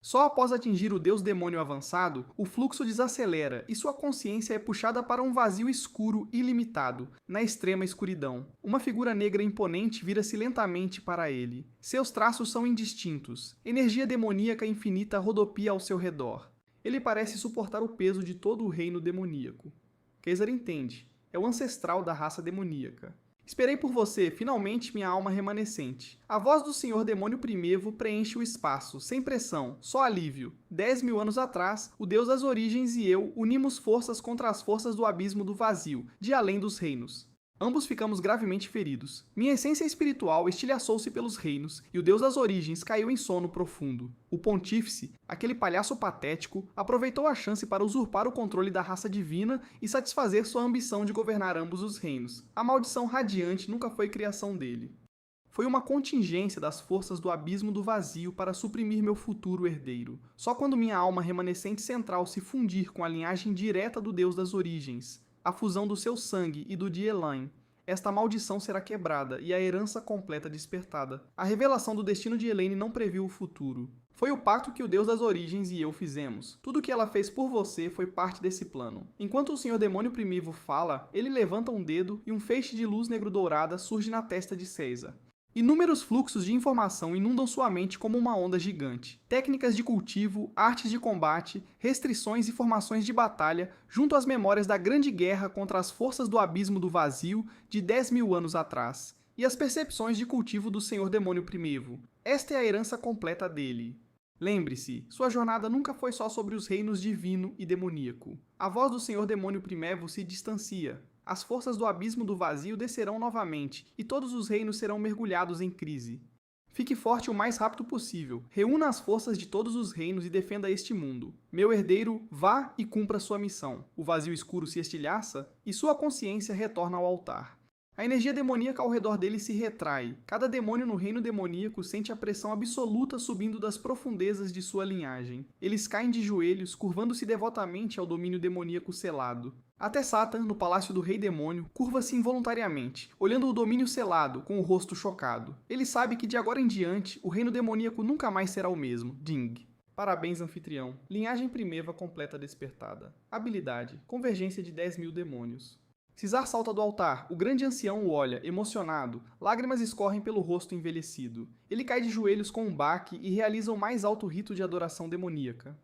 Só após atingir o Deus demônio avançado, o fluxo desacelera e sua consciência é puxada para um vazio escuro ilimitado, na extrema escuridão. Uma figura negra imponente vira-se lentamente para ele. Seus traços são indistintos. Energia demoníaca infinita rodopia ao seu redor. Ele parece suportar o peso de todo o reino demoníaco. Kaiser entende. É o ancestral da raça demoníaca. Esperei por você, finalmente, minha alma remanescente. A voz do Senhor Demônio Primevo preenche o espaço, sem pressão, só alívio. 10.000 anos atrás, o Deus das origens e eu unimos forças contra as forças do abismo do vazio, de além dos reinos. Ambos ficamos gravemente feridos. Minha essência espiritual estilhaçou-se pelos reinos, e o Deus das origens caiu em sono profundo. O Pontífice, aquele palhaço patético, aproveitou a chance para usurpar o controle da raça divina e satisfazer sua ambição de governar ambos os reinos. A maldição radiante nunca foi criação dele. Foi uma contingência das forças do abismo do vazio para suprimir meu futuro herdeiro. Só quando minha alma remanescente central se fundir com a linhagem direta do Deus das origens, a fusão do seu sangue e do de Elaine, esta maldição será quebrada e a herança completa despertada. A revelação do destino de Elaine não previu o futuro. Foi o pacto que o Deus das origens e eu fizemos. Tudo o que ela fez por você foi parte desse plano. Enquanto o Senhor Demônio Primevo fala, ele levanta um dedo e um feixe de luz negro-dourada surge na testa de César. Inúmeros fluxos de informação inundam sua mente como uma onda gigante. Técnicas de cultivo, artes de combate, restrições e formações de batalha, junto às memórias da grande guerra contra as forças do abismo do vazio de 10.000 anos atrás, e as percepções de cultivo do Senhor Demônio Primevo. Esta é a herança completa dele. Lembre-se, sua jornada nunca foi só sobre os reinos divino e demoníaco. A voz do Senhor Demônio Primevo se distancia. As forças do abismo do vazio descerão novamente, e todos os reinos serão mergulhados em crise. Fique forte o mais rápido possível. Reúna as forças de todos os reinos e defenda este mundo. Meu herdeiro, vá e cumpra sua missão. O vazio escuro se estilhaça e sua consciência retorna ao altar. A energia demoníaca ao redor dele se retrai. Cada demônio no reino demoníaco sente a pressão absoluta subindo das profundezas de sua linhagem. Eles caem de joelhos, curvando-se devotamente ao domínio demoníaco selado. Até Satan, no palácio do rei demônio, curva-se involuntariamente, olhando o domínio selado, com o rosto chocado. Ele sabe que de agora em diante, o reino demoníaco nunca mais será o mesmo. Ding. Parabéns, anfitrião. Linhagem primeva completa despertada. Habilidade. Convergência de 10.000 demônios. Cisar salta do altar. O grande ancião o olha, emocionado. Lágrimas escorrem pelo rosto envelhecido. Ele cai de joelhos com um baque e realiza o mais alto rito de adoração demoníaca.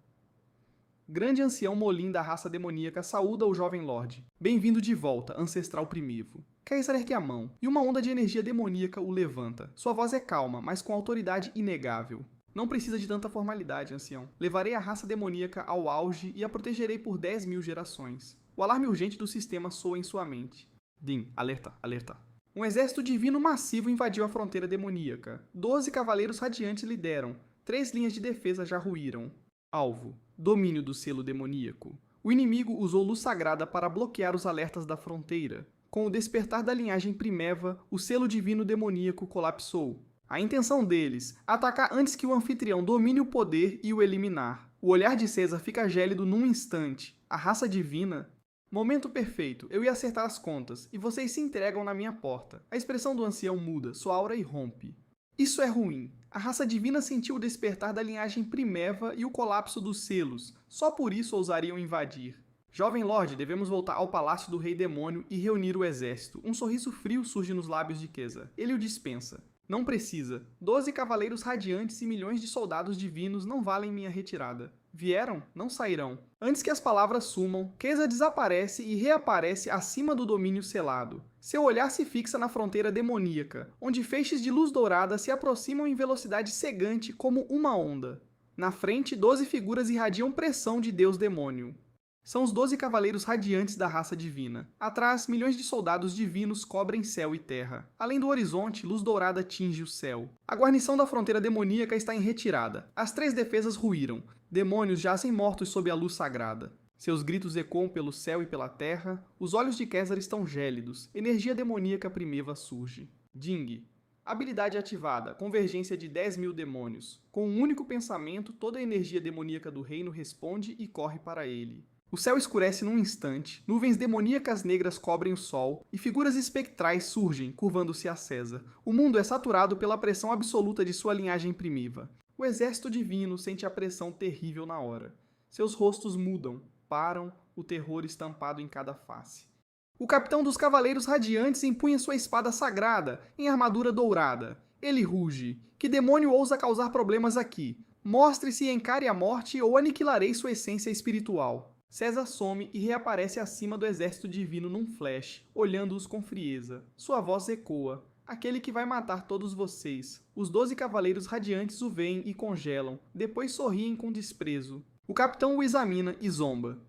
Grande ancião Molim da raça demoníaca saúda o jovem lorde. Bem-vindo de volta, ancestral primivo. Caesar ergue a mão, e uma onda de energia demoníaca o levanta. Sua voz é calma, mas com autoridade inegável. Não precisa de tanta formalidade, ancião. Levarei a raça demoníaca ao auge e a protegerei por 10.000 gerações. O alarme urgente do sistema soa em sua mente. Dim, alerta, alerta. Um exército divino massivo invadiu a fronteira demoníaca. 12 cavaleiros radiantes lideram. 3 linhas de defesa já ruíram. Alvo. Domínio do selo demoníaco. O inimigo usou luz sagrada para bloquear os alertas da fronteira. Com o despertar da linhagem primeva, o selo divino demoníaco colapsou. A intenção deles, atacar antes que o anfitrião domine o poder e o eliminar. O olhar de César fica gélido num instante. A raça divina... Momento perfeito, eu ia acertar as contas, e vocês se entregam na minha porta. A expressão do ancião muda, sua aura irrompe. Isso é ruim. A raça divina sentiu o despertar da linhagem primeva e o colapso dos selos. Só por isso ousariam invadir. Jovem Lorde, devemos voltar ao palácio do rei demônio e reunir o exército. Um sorriso frio surge nos lábios de Kesa. Ele o dispensa. Não precisa. 12 cavaleiros radiantes e milhões de soldados divinos não valem minha retirada. Vieram, não sairão. Antes que as palavras sumam, Kesa desaparece e reaparece acima do domínio selado. Seu olhar se fixa na fronteira demoníaca, onde feixes de luz dourada se aproximam em velocidade cegante como uma onda. Na frente, 12 figuras irradiam pressão de Deus demônio. São os 12 cavaleiros radiantes da raça divina. Atrás, milhões de soldados divinos cobrem céu e terra. Além do horizonte, luz dourada tinge o céu. A guarnição da fronteira demoníaca está em retirada. As 3 defesas ruíram. Demônios jazem mortos sob a luz sagrada. Seus gritos ecoam pelo céu e pela terra. Os olhos de Késar estão gélidos. Energia demoníaca primeva surge. Ding. Habilidade ativada. Convergência de 10.000 demônios. Com um único pensamento, toda a energia demoníaca do reino responde e corre para ele. O céu escurece num instante, nuvens demoníacas negras cobrem o sol, e figuras espectrais surgem, curvando-se a César. O mundo é saturado pela pressão absoluta de sua linhagem primiva. O exército divino sente a pressão terrível na hora. Seus rostos mudam, param, o terror estampado em cada face. O capitão dos cavaleiros radiantes empunha sua espada sagrada, em armadura dourada. Ele ruge. Que demônio ousa causar problemas aqui? Mostre-se e encare a morte ou aniquilarei sua essência espiritual. César some e reaparece acima do exército divino num flash, olhando-os com frieza. Sua voz ecoa. Aquele que vai matar todos vocês. Os 12 cavaleiros radiantes o veem e congelam, depois sorriem com desprezo. O capitão o examina e zomba.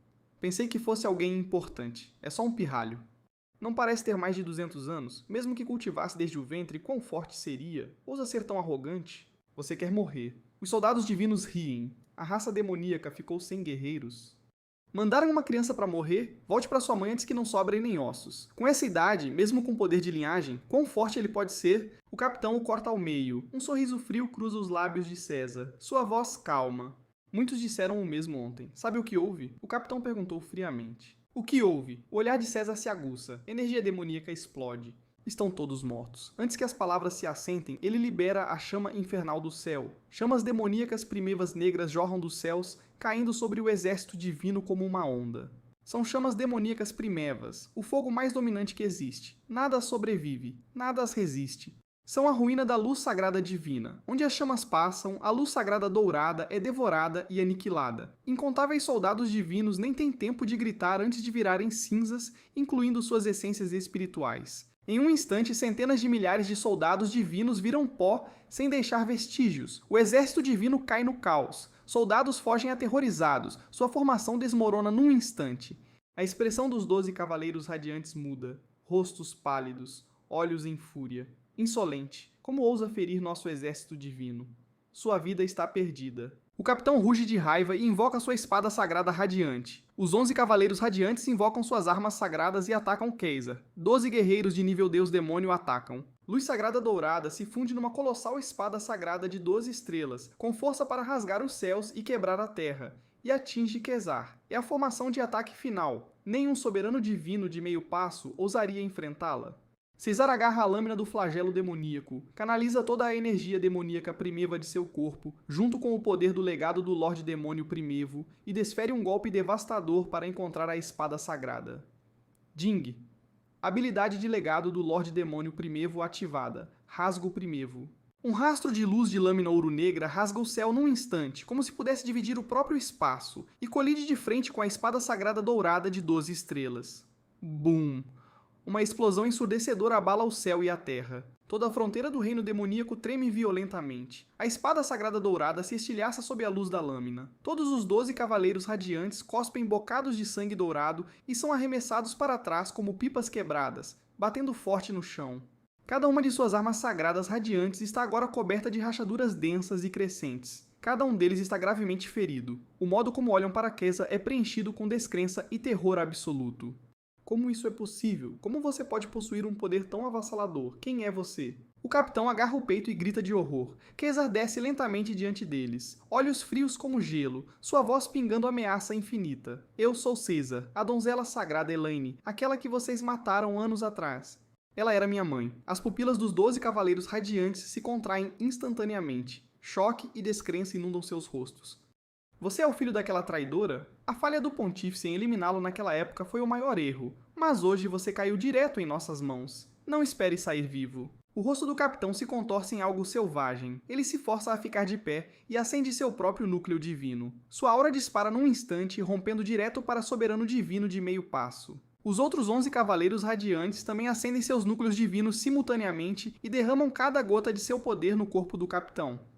Pensei que fosse alguém importante. É só um pirralho. Não parece ter mais de 200 anos? Mesmo que cultivasse desde o ventre, quão forte seria? Ousa ser tão arrogante? Você quer morrer. Os soldados divinos riem. A raça demoníaca ficou sem guerreiros. Mandaram uma criança para morrer? Volte para sua mãe antes que não sobrem nem ossos. Com essa idade, mesmo com poder de linhagem, quão forte ele pode ser? O capitão o corta ao meio. Um sorriso frio cruza os lábios de César. Sua voz calma. Muitos disseram o mesmo ontem. Sabe o que houve? O capitão perguntou friamente. O que houve? O olhar de César se aguça. Energia demoníaca explode. Estão todos mortos. Antes que as palavras se assentem, ele libera a chama infernal do céu. Chamas demoníacas primevas negras jorram dos céus, caindo sobre o exército divino como uma onda. São chamas demoníacas primevas, o fogo mais dominante que existe. Nada as sobrevive, nada as resiste. São a ruína da luz sagrada divina. Onde as chamas passam, a luz sagrada dourada é devorada e aniquilada. Incontáveis soldados divinos nem têm tempo de gritar antes de virarem cinzas, incluindo suas essências espirituais. Em um instante, centenas de milhares de soldados divinos viram pó sem deixar vestígios. O exército divino cai no caos. Soldados fogem aterrorizados. Sua formação desmorona num instante. A expressão dos 12 cavaleiros radiantes muda. Rostos pálidos, olhos em fúria. Insolente. Como ousa ferir nosso exército divino? Sua vida está perdida. O capitão ruge de raiva e invoca sua espada sagrada radiante. Os 11 cavaleiros radiantes invocam suas armas sagradas e atacam Caesar. 12 guerreiros de nível deus demônio atacam. Luz sagrada dourada se funde numa colossal espada sagrada de 12 estrelas, com força para rasgar os céus e quebrar a terra, e atinge Caesar. É a formação de ataque final. Nenhum soberano divino de meio passo ousaria enfrentá-la. Caesar agarra a lâmina do flagelo demoníaco, canaliza toda a energia demoníaca primeva de seu corpo, junto com o poder do legado do Lorde Demônio Primevo, e desfere um golpe devastador para encontrar a espada sagrada. Ding. Habilidade de legado do Lorde Demônio Primevo ativada. Rasgo Primevo. Um rastro de luz de lâmina ouro-negra rasga o céu num instante, como se pudesse dividir o próprio espaço, e colide de frente com a espada sagrada dourada de 12 estrelas. Bum! Uma explosão ensurdecedora abala o céu e a terra. Toda a fronteira do reino demoníaco treme violentamente. A espada sagrada dourada se estilhaça sob a luz da lâmina. Todos os 12 cavaleiros radiantes cospem bocados de sangue dourado e são arremessados para trás como pipas quebradas, batendo forte no chão. Cada uma de suas armas sagradas radiantes está agora coberta de rachaduras densas e crescentes. Cada um deles está gravemente ferido. O modo como olham para Caesar é preenchido com descrença e terror absoluto. Como isso é possível? Como você pode possuir um poder tão avassalador? Quem é você? O capitão agarra o peito e grita de horror. Caesar desce lentamente diante deles, olhos frios como gelo, sua voz pingando ameaça infinita. Eu sou Caesar, a donzela sagrada Elaine, aquela que vocês mataram anos atrás. Ela era minha mãe. As pupilas dos 12 cavaleiros radiantes se contraem instantaneamente. Choque e descrença inundam seus rostos. Você é o filho daquela traidora? A falha do pontífice em eliminá-lo naquela época foi o maior erro, mas hoje você caiu direto em nossas mãos. Não espere sair vivo. O rosto do capitão se contorce em algo selvagem. Ele se força a ficar de pé e acende seu próprio núcleo divino. Sua aura dispara num instante, rompendo direto para soberano divino de meio passo. Os outros 11 cavaleiros radiantes também acendem seus núcleos divinos simultaneamente e derramam cada gota de seu poder no corpo do capitão.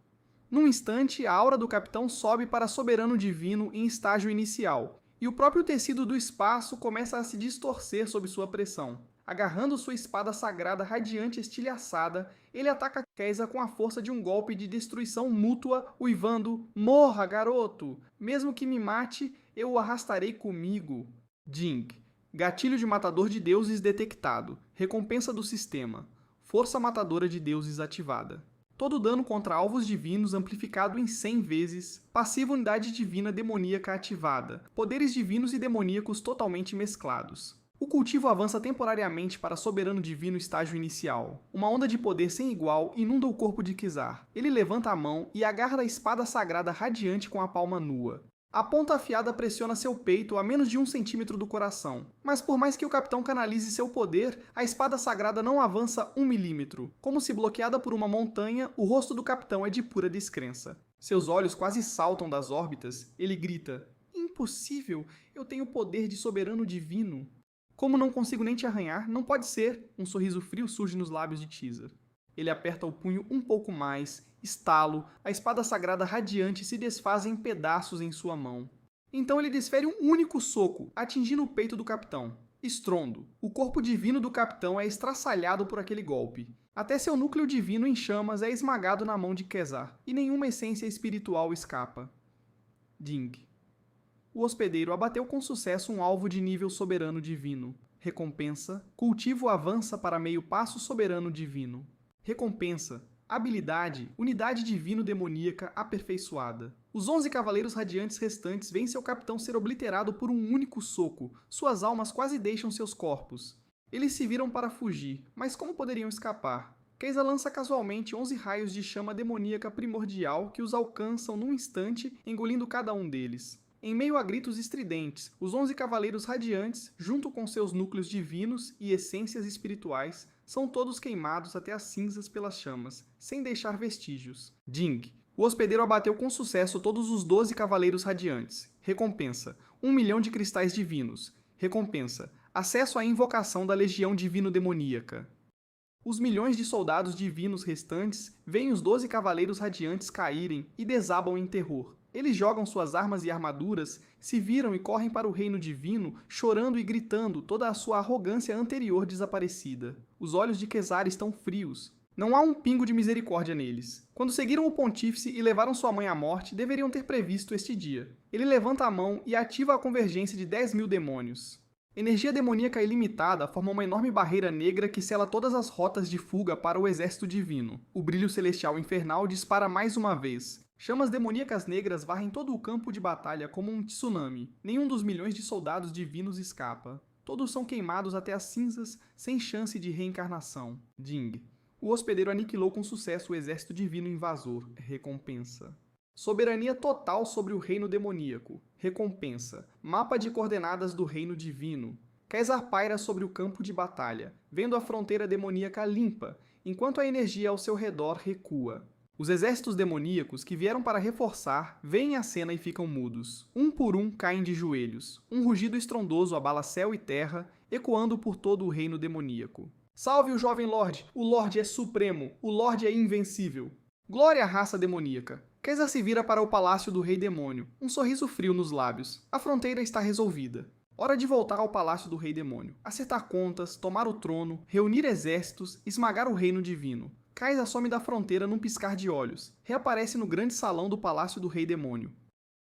Num instante, a aura do capitão sobe para soberano divino em estágio inicial, e o próprio tecido do espaço começa a se distorcer sob sua pressão. Agarrando sua espada sagrada radiante estilhaçada, ele ataca Caesar com a força de um golpe de destruição mútua, uivando: "Morra, garoto! Mesmo que me mate, eu o arrastarei comigo." Ding. Gatilho de matador de deuses detectado. Recompensa do sistema. Força matadora de deuses ativada. Todo dano contra alvos divinos amplificado em 100 vezes. Passiva unidade divina demoníaca ativada. Poderes divinos e demoníacos totalmente mesclados. O cultivo avança temporariamente para soberano divino estágio inicial. Uma onda de poder sem igual inunda o corpo de Caesar. Ele levanta a mão e agarra a espada sagrada radiante com a palma nua. A ponta afiada pressiona seu peito a menos de 1 centímetro do coração, mas por mais que o capitão canalize seu poder, a espada sagrada não avança 1 milímetro. Como se bloqueada por uma montanha, o rosto do capitão é de pura descrença. Seus olhos quase saltam das órbitas. Ele grita: "Impossível! Eu tenho o poder de soberano divino." "Como não consigo nem te arranhar, não pode ser." Um sorriso frio surge nos lábios de Caesar. Ele aperta o punho um pouco mais. Estalo, a espada sagrada radiante se desfaz em pedaços em sua mão. Então ele desfere um único soco, atingindo o peito do capitão. Estrondo. O corpo divino do capitão é estraçalhado por aquele golpe. Até seu núcleo divino em chamas é esmagado na mão de Caesar, e nenhuma essência espiritual escapa. Ding. O hospedeiro abateu com sucesso um alvo de nível soberano divino. Recompensa: cultivo avança para meio passo soberano divino. Recompensa: habilidade, unidade divino demoníaca aperfeiçoada. Os 11 cavaleiros radiantes restantes veem seu capitão ser obliterado por um único soco. Suas almas quase deixam seus corpos. Eles se viram para fugir, mas como poderiam escapar? Caesar lança casualmente 11 raios de chama demoníaca primordial que os alcançam num instante, engolindo cada um deles. Em meio a gritos estridentes, os 11 cavaleiros radiantes, junto com seus núcleos divinos e essências espirituais, são todos queimados até as cinzas pelas chamas, sem deixar vestígios. Ding. O hospedeiro abateu com sucesso todos os 12 cavaleiros radiantes. Recompensa: 1 milhão de cristais divinos. Recompensa: acesso à invocação da legião divino-demoníaca. Os milhões de soldados divinos restantes veem os 12 cavaleiros radiantes caírem e desabam em terror. Eles jogam suas armas e armaduras, se viram e correm para o reino divino, chorando e gritando toda a sua arrogância anterior desaparecida. Os olhos de Caesar estão frios. Não há um pingo de misericórdia neles. Quando seguiram o pontífice e levaram sua mãe à morte, deveriam ter previsto este dia. Ele levanta a mão e ativa a convergência de 10.000 demônios. Energia demoníaca ilimitada forma uma enorme barreira negra que sela todas as rotas de fuga para o exército divino. O brilho celestial infernal dispara mais uma vez. Chamas demoníacas negras varrem todo o campo de batalha como um tsunami. Nenhum dos milhões de soldados divinos escapa. Todos são queimados até as cinzas, sem chance de reencarnação. Ding. O hospedeiro aniquilou com sucesso o exército divino invasor. Recompensa. Soberania total sobre o reino demoníaco. Recompensa. Mapa de coordenadas do reino divino. Caesar paira sobre o campo de batalha, vendo a fronteira demoníaca limpa, enquanto a energia ao seu redor recua. Os exércitos demoníacos que vieram para reforçar veem a cena e ficam mudos. Um por um caem de joelhos. Um rugido estrondoso abala céu e terra, ecoando por todo o reino demoníaco. Salve o jovem Lorde! O Lorde é supremo! O Lorde é invencível! Glória à raça demoníaca! Caesar se vira para o palácio do Rei Demônio, um sorriso frio nos lábios. A fronteira está resolvida. Hora de voltar ao palácio do Rei Demônio. Acertar contas, tomar o trono, reunir exércitos, esmagar o reino divino. Caesar some da fronteira num piscar de olhos. Reaparece no grande salão do palácio do Rei Demônio.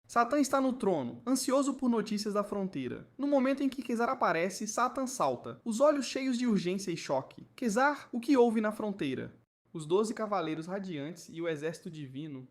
Satã está no trono, ansioso por notícias da fronteira. No momento em que Caesar aparece, Satã salta, os olhos cheios de urgência e choque. Caesar, o que houve na fronteira? Os 12 cavaleiros radiantes e o exército divino.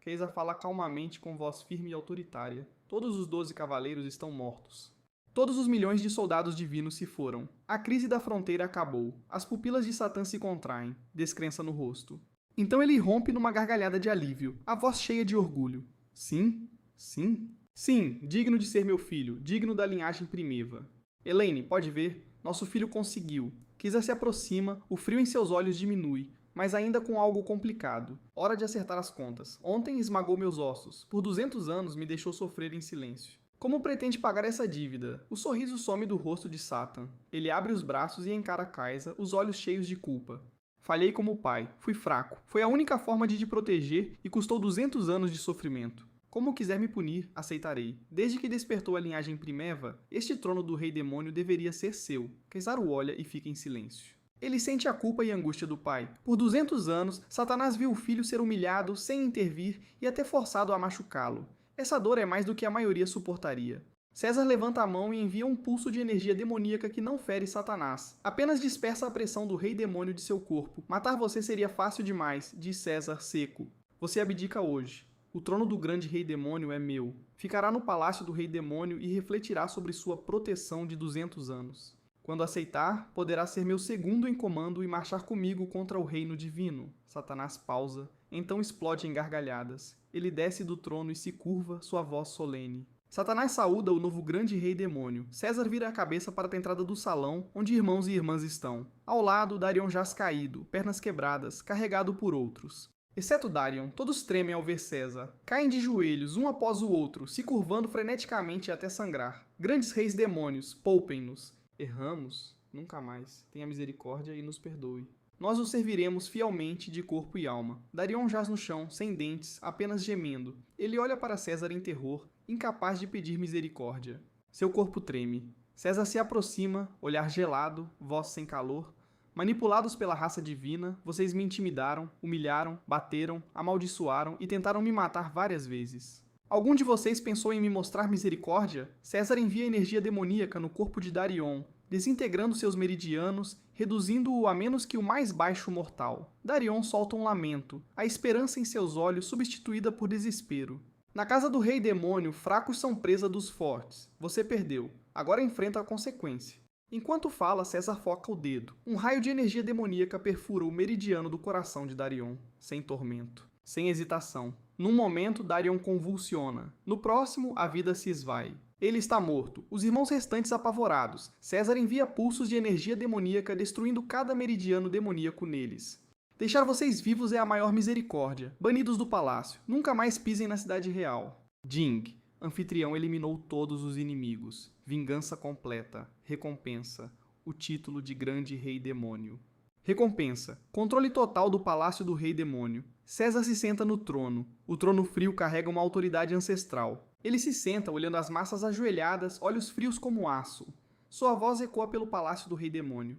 Caesar fala calmamente com voz firme e autoritária. Todos os 12 cavaleiros estão mortos. Todos os milhões de soldados divinos se foram. A crise da fronteira acabou. As pupilas de Satã se contraem, descrença no rosto. Então ele rompe numa gargalhada de alívio, a voz cheia de orgulho. Sim? Sim? Sim, digno de ser meu filho, digno da linhagem primitiva. Elaine, pode ver? Nosso filho conseguiu. Caesar se aproxima, o frio em seus olhos diminui, mas ainda com algo complicado. Hora de acertar as contas. Ontem esmagou meus ossos. Por 200 anos me deixou sofrer em silêncio. Como pretende pagar essa dívida? O sorriso some do rosto de Satã. Ele abre os braços e encara Caesar, os olhos cheios de culpa. Falhei como pai. Fui fraco. Foi a única forma de te proteger e custou 200 anos de sofrimento. Como quiser me punir, aceitarei. Desde que despertou a linhagem primeva, este trono do Rei Demônio deveria ser seu. Caesar o olha e fica em silêncio. Ele sente a culpa e a angústia do pai. Por 200 anos, Satanás viu o filho ser humilhado sem intervir e até forçado a machucá-lo. Essa dor é mais do que a maioria suportaria. César levanta a mão e envia um pulso de energia demoníaca que não fere Satanás. Apenas dispersa a pressão do Rei Demônio de seu corpo. Matar você seria fácil demais, diz César seco. Você abdica hoje. O trono do grande Rei Demônio é meu. Ficará no palácio do Rei Demônio e refletirá sobre sua proteção de 200 anos. Quando aceitar, poderá ser meu segundo em comando e marchar comigo contra o reino divino. Satanás pausa, então explode em gargalhadas. Ele desce do trono e se curva, sua voz solene. Satanás saúda o novo grande Rei Demônio. César vira a cabeça para a entrada do salão, onde irmãos e irmãs estão. Ao lado, Darion jaz caído, pernas quebradas, carregado por outros. Exceto Darion, todos tremem ao ver César. Caem de joelhos, um após o outro, se curvando freneticamente até sangrar. Grandes reis demônios, poupem-nos. Erramos? Nunca mais. Tenha misericórdia e nos perdoe. Nós o serviremos fielmente de corpo e alma. Darion jaz no chão, sem dentes, apenas gemendo. Ele olha para César em terror, incapaz de pedir misericórdia. Seu corpo treme. César se aproxima, olhar gelado, voz sem calor. Manipulados pela raça divina, vocês me intimidaram, humilharam, bateram, amaldiçoaram e tentaram me matar várias vezes. Algum de vocês pensou em me mostrar misericórdia? César envia energia demoníaca no corpo de Darion, desintegrando seus meridianos, reduzindo-o a menos que o mais baixo mortal. Darion solta um lamento, a esperança em seus olhos substituída por desespero. Na casa do Rei Demônio, fracos são presa dos fortes. Você perdeu. Agora enfrenta a consequência. Enquanto fala, César foca o dedo. Um raio de energia demoníaca perfura o meridiano do coração de Darion, sem tormento, sem hesitação. Num momento, Darion convulsiona. No próximo, a vida se esvai. Ele está morto. Os irmãos restantes apavorados. César envia pulsos de energia demoníaca, destruindo cada meridiano demoníaco neles. Deixar vocês vivos é a maior misericórdia. Banidos do palácio. Nunca mais pisem na cidade real. Ding. Anfitrião eliminou todos os inimigos. Vingança completa. Recompensa. O título de grande Rei Demônio. Recompensa. Controle total do palácio do Rei Demônio. César se senta no trono. O trono frio carrega uma autoridade ancestral. Ele se senta olhando as massas ajoelhadas, olhos frios como aço. Sua voz ecoa pelo palácio do Rei Demônio.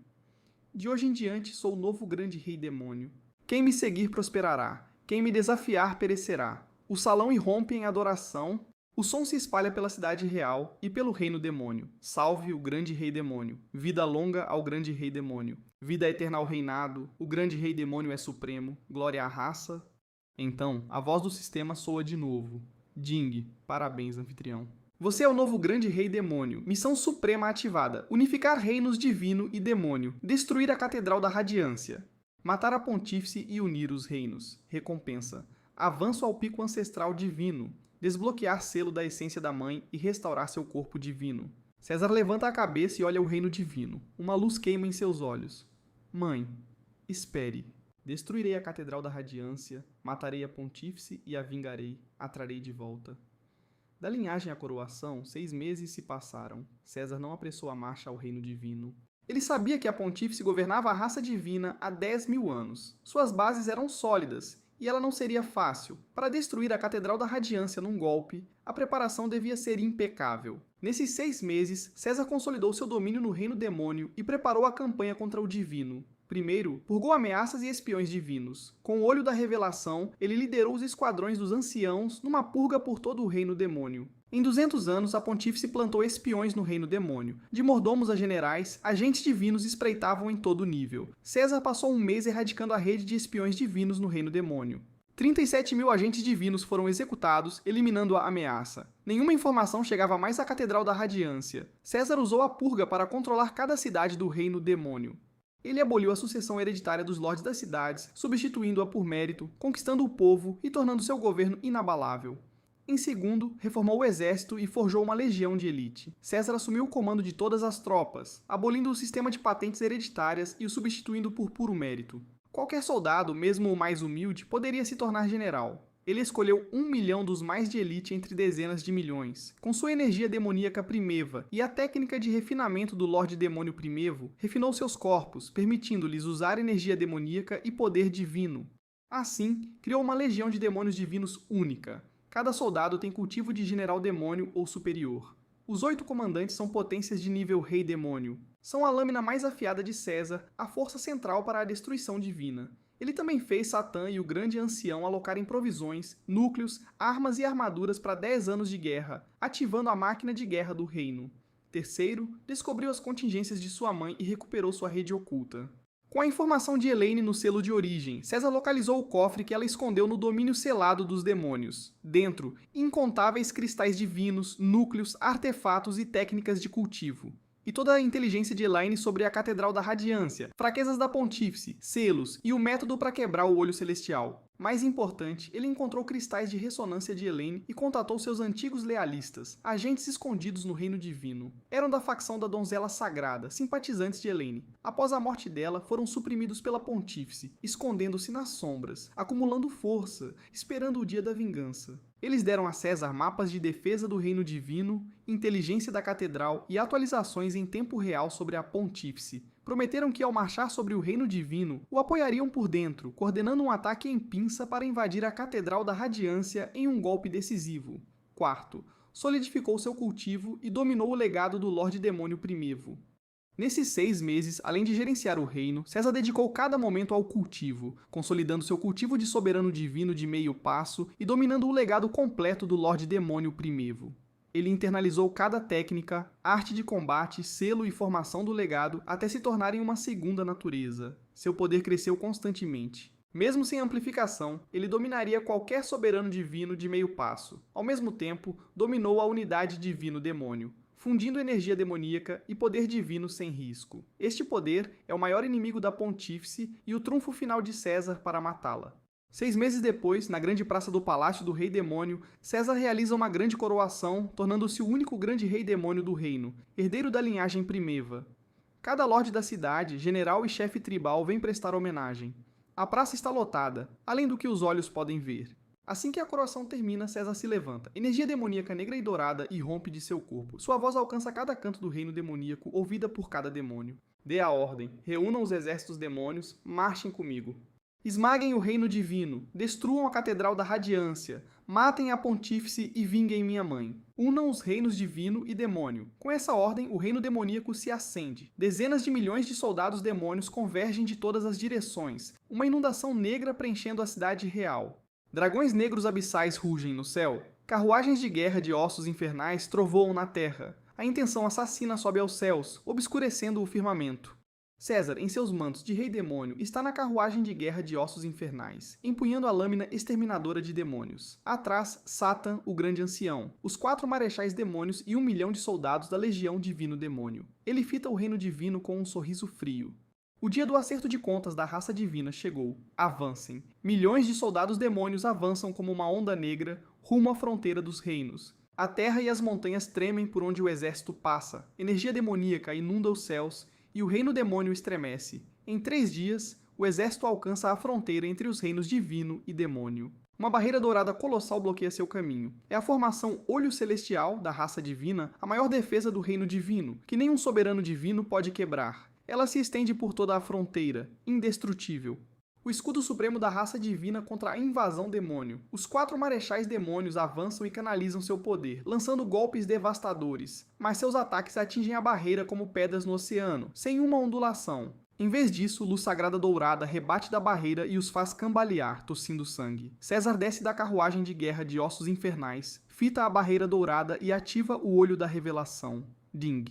De hoje em diante sou o novo grande rei demônio. Quem me seguir prosperará, quem me desafiar perecerá. O salão irrompe em adoração, o som se espalha pela cidade real e pelo reino demônio. Salve o grande rei demônio. Vida longa ao grande rei demônio. Vida eterna ao reinado, o grande rei demônio é supremo. Glória à raça. Então, a voz do sistema soa de novo. Ding, parabéns, anfitrião. Você é o novo grande rei demônio. Missão suprema ativada. Unificar reinos divino e demônio. Destruir a Catedral da Radiância. Matar a Pontífice e unir os reinos. Recompensa. Avanço ao pico ancestral divino. Desbloquear selo da essência da mãe e restaurar seu corpo divino. César levanta a cabeça e olha o reino divino. Uma luz queima em seus olhos. Mãe, espere. Destruirei a Catedral da Radiância, matarei a Pontífice e a vingarei, a trarei de volta. Da linhagem à coroação, 6 meses se passaram. César não apressou a marcha ao reino divino. Ele sabia que a Pontífice governava a raça divina há 10.000 anos. Suas bases eram sólidas, e ela não seria fácil. Para destruir a Catedral da Radiância num golpe, a preparação devia ser impecável. Nesses 6 meses, César consolidou seu domínio no reino demônio e preparou a campanha contra o divino. Primeiro, purgou ameaças e espiões divinos. Com o olho da revelação, ele liderou os esquadrões dos anciãos numa purga por todo o reino demônio. Em 200 anos, a Pontífice plantou espiões no reino demônio. De mordomos a generais, agentes divinos espreitavam em todo nível. César passou um mês erradicando a rede de espiões divinos no reino demônio. 37.000 agentes divinos foram executados, eliminando a ameaça. Nenhuma informação chegava mais à Catedral da Radiância. César usou a purga para controlar cada cidade do reino demônio. Ele aboliu a sucessão hereditária dos lordes das cidades, substituindo-a por mérito, conquistando o povo e tornando seu governo inabalável. Em segundo, reformou o exército e forjou uma legião de elite. César assumiu o comando de todas as tropas, abolindo o sistema de patentes hereditárias e o substituindo por puro mérito. Qualquer soldado, mesmo o mais humilde, poderia se tornar general. Ele escolheu 1 milhão dos mais de elite entre dezenas de milhões. Com sua energia demoníaca primeva e a técnica de refinamento do Lorde Demônio Primevo, refinou seus corpos, permitindo-lhes usar energia demoníaca e poder divino. Assim, criou uma legião de demônios divinos única. Cada soldado tem cultivo de general demônio ou superior. Os 8 comandantes são potências de nível rei demônio. São a lâmina mais afiada de César, a força central para a destruição divina. Ele também fez Satã e o grande ancião alocarem provisões, núcleos, armas e armaduras para 10 anos de guerra, ativando a máquina de guerra do reino. Terceiro, descobriu as contingências de sua mãe e recuperou sua rede oculta. Com a informação de Elaine no selo de origem, César localizou o cofre que ela escondeu no domínio selado dos demônios. Dentro, incontáveis cristais divinos, núcleos, artefatos e técnicas de cultivo. E toda a inteligência de Elaine sobre a Catedral da Radiância, fraquezas da Pontífice, selos e o método para quebrar o olho celestial. Mais importante, ele encontrou cristais de ressonância de Elaine e contatou seus antigos lealistas, agentes escondidos no reino divino. Eram da facção da Donzela Sagrada, simpatizantes de Elaine. Após a morte dela, foram suprimidos pela Pontífice, escondendo-se nas sombras, acumulando força, esperando o dia da vingança. Eles deram a César mapas de defesa do reino divino, inteligência da catedral e atualizações em tempo real sobre a Pontífice. Prometeram que, ao marchar sobre o reino divino, o apoiariam por dentro, coordenando um ataque em pinça para invadir a Catedral da Radiância em um golpe decisivo. Quarto, solidificou seu cultivo e dominou o legado do Lorde Demônio Primevo. Nesses 6 meses, além de gerenciar o reino, César dedicou cada momento ao cultivo, consolidando seu cultivo de soberano divino de meio passo e dominando o legado completo do Lorde Demônio Primevo. Ele internalizou cada técnica, arte de combate, selo e formação do legado até se tornarem uma segunda natureza. Seu poder cresceu constantemente. Mesmo sem amplificação, ele dominaria qualquer soberano divino de meio passo. Ao mesmo tempo, dominou a unidade divino-demônio, fundindo energia demoníaca e poder divino sem risco. Este poder é o maior inimigo da Pontífice e o trunfo final de César para matá-la. 6 meses depois, na grande praça do Palácio do Rei Demônio, César realiza uma grande coroação, tornando-se o único grande rei demônio do reino, herdeiro da linhagem primeva. Cada lorde da cidade, general e chefe tribal vem prestar homenagem. A praça está lotada, além do que os olhos podem ver. Assim que a coroação termina, César se levanta. Energia demoníaca negra e dourada irrompe de seu corpo. Sua voz alcança cada canto do reino demoníaco, ouvida por cada demônio. Dê a ordem, reúnam os exércitos demônios, marchem comigo. Esmaguem o reino divino, destruam a Catedral da Radiância, Matem a pontífice e vinguem minha mãe. Unam os reinos divino e demônio. Com essa ordem, o reino demoníaco se acende. Dezenas de milhões de soldados demônios convergem de todas as direções. Uma inundação negra preenchendo a cidade real. Dragões negros abissais rugem no céu. Carruagens de guerra de ossos infernais trovoam na terra. A intenção assassina sobe aos céus, obscurecendo o firmamento. César, em seus mantos de rei demônio, está na carruagem de guerra de ossos infernais, empunhando a lâmina exterminadora de demônios. Atrás, Satan, o grande ancião, os 4 marechais demônios e 1 milhão de soldados da legião divino demônio. Ele fita o reino divino com um sorriso frio. O dia do acerto de contas da raça divina chegou. Avancem. Milhões de soldados demônios avançam como uma onda negra, rumo à fronteira dos reinos. A terra e as montanhas tremem por onde o exército passa. Energia demoníaca inunda os céus e o reino demônio estremece. Em 3 dias, o exército alcança a fronteira entre os reinos divino e demônio. Uma barreira dourada colossal bloqueia seu caminho. É a formação Olho Celestial, da raça divina, a maior defesa do reino divino, que nenhum soberano divino pode quebrar. Ela se estende por toda a fronteira, indestrutível. O escudo supremo da raça divina contra a invasão demônio. Os 4 marechais demônios avançam e canalizam seu poder, lançando golpes devastadores, mas seus ataques atingem a barreira como pedras no oceano, sem uma ondulação. Em vez disso, luz sagrada dourada rebate da barreira e os faz cambalear, tossindo sangue. César desce da carruagem de guerra de ossos infernais, fita a barreira dourada e ativa o olho da revelação. Ding.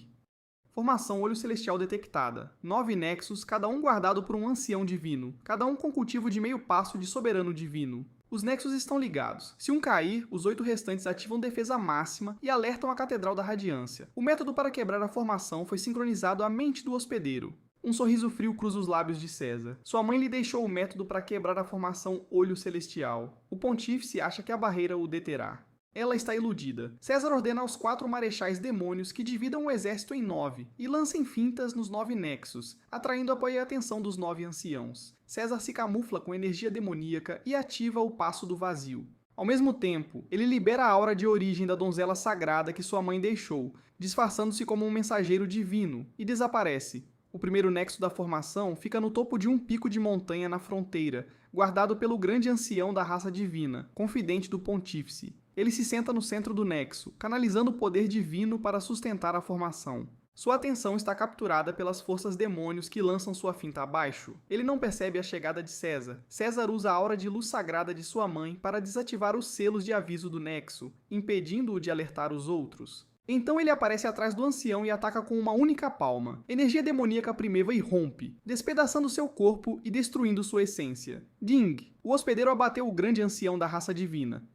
Formação Olho Celestial detectada. 9 nexos, cada um guardado por um ancião divino, cada um com cultivo de meio passo de soberano divino. Os nexos estão ligados. Se um cair, os 8 restantes ativam defesa máxima e alertam a Catedral da Radiância. O método para quebrar a formação foi sincronizado à mente do hospedeiro. Um sorriso frio cruza os lábios de César. Sua mãe lhe deixou o método para quebrar a formação Olho Celestial. O pontífice acha que a barreira o deterá. Ela está iludida. César ordena aos 4 marechais demônios que dividam o exército em 9 e lancem fintas nos 9 nexos, atraindo apoio e atenção dos 9 anciãos. César se camufla com energia demoníaca e ativa o Passo do Vazio. Ao mesmo tempo, ele libera a aura de origem da donzela sagrada que sua mãe deixou, disfarçando-se como um mensageiro divino, e desaparece. O primeiro nexo da formação fica no topo de um pico de montanha na fronteira, guardado pelo grande ancião da raça divina, confidente do pontífice. Ele se senta no centro do nexo, canalizando o poder divino para sustentar a formação. Sua atenção está capturada pelas forças demônios que lançam sua finta abaixo. Ele não percebe a chegada de César. César usa a aura de luz sagrada de sua mãe para desativar os selos de aviso do nexo, impedindo-o de alertar os outros. Então ele aparece atrás do ancião e ataca com uma única palma. Energia demoníaca primeva irrompe, despedaçando seu corpo e destruindo sua essência. Ding! O hospedeiro abateu o grande ancião da raça divina.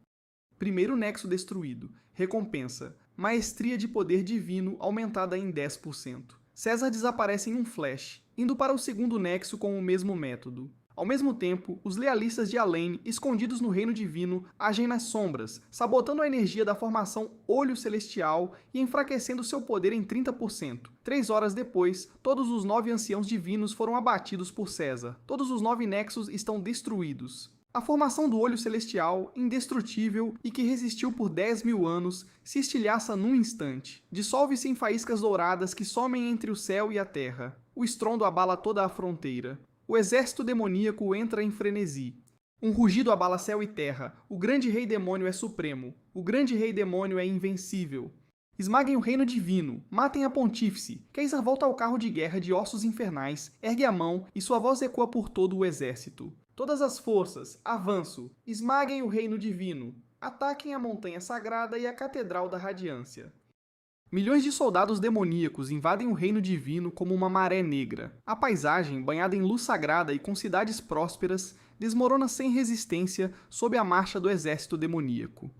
Primeiro nexo destruído. Recompensa. Maestria de poder divino aumentada em 10%. César desaparece em um flash, indo para o segundo nexo com o mesmo método. Ao mesmo tempo, os lealistas de Alene, escondidos no reino divino, agem nas sombras, sabotando a energia da formação Olho Celestial e enfraquecendo seu poder em 30%. 3 horas depois, todos os 9 anciãos divinos foram abatidos por César. Todos os 9 nexos estão destruídos. A formação do Olho Celestial, indestrutível e que resistiu por 10.000 anos, se estilhaça num instante. Dissolve-se em faíscas douradas que somem entre o céu e a terra. O estrondo abala toda a fronteira. O exército demoníaco entra em frenesi. Um rugido abala céu e terra. O grande rei demônio é supremo. O grande rei demônio é invencível. Esmaguem o reino divino. Matem a pontífice. Caesar volta ao carro de guerra de ossos infernais, ergue a mão e sua voz ecoa por todo o exército. Todas as forças, avanço. Esmaguem o reino divino. Ataquem a montanha sagrada e a catedral da radiância. Milhões de soldados demoníacos invadem o reino divino como uma maré negra. A paisagem, banhada em luz sagrada e com cidades prósperas, desmorona sem resistência sob a marcha do exército demoníaco.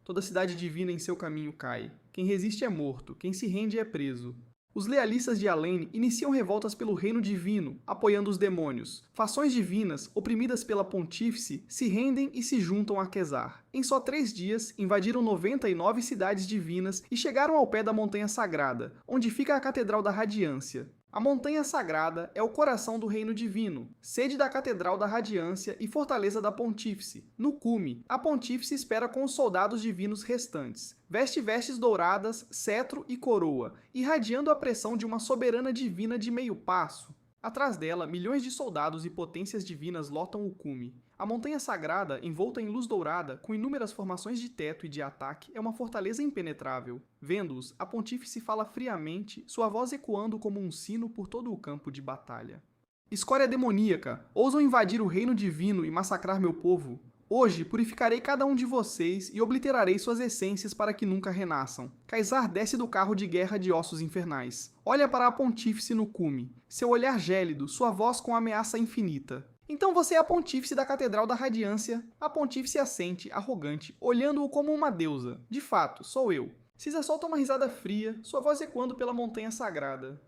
Toda cidade divina em seu caminho cai. Quem resiste é morto, quem se rende é preso. Os lealistas de Alene iniciam revoltas pelo reino divino, apoiando os demônios. Fações divinas, oprimidas pela pontífice, se rendem e se juntam a Quesar. Em só 3 dias, invadiram 99 cidades divinas e chegaram ao pé da Montanha Sagrada, onde fica a Catedral da Radiância. A Montanha Sagrada é o coração do reino divino, sede da Catedral da Radiância e fortaleza da Pontífice. No cume, a Pontífice espera com os soldados divinos restantes. Veste vestes douradas, cetro e coroa, irradiando a pressão de uma soberana divina de meio passo. Atrás dela, milhões de soldados e potências divinas lotam o cume. A montanha sagrada, envolta em luz dourada, com inúmeras formações de teto e de ataque, é uma fortaleza impenetrável. Vendo-os, a pontífice fala friamente, sua voz ecoando como um sino por todo o campo de batalha. Escória demoníaca, ousam invadir o reino divino e massacrar meu povo? Hoje purificarei cada um de vocês e obliterarei suas essências para que nunca renasçam. Kaysar desce do carro de guerra de ossos infernais. Olha para a pontífice no cume. Seu olhar gélido, sua voz com ameaça infinita. Então você é a pontífice da Catedral da Radiância? A pontífice assente, arrogante, olhando-o como uma deusa. De fato, sou eu. Cisa solta uma risada fria, sua voz ecoando pela montanha sagrada.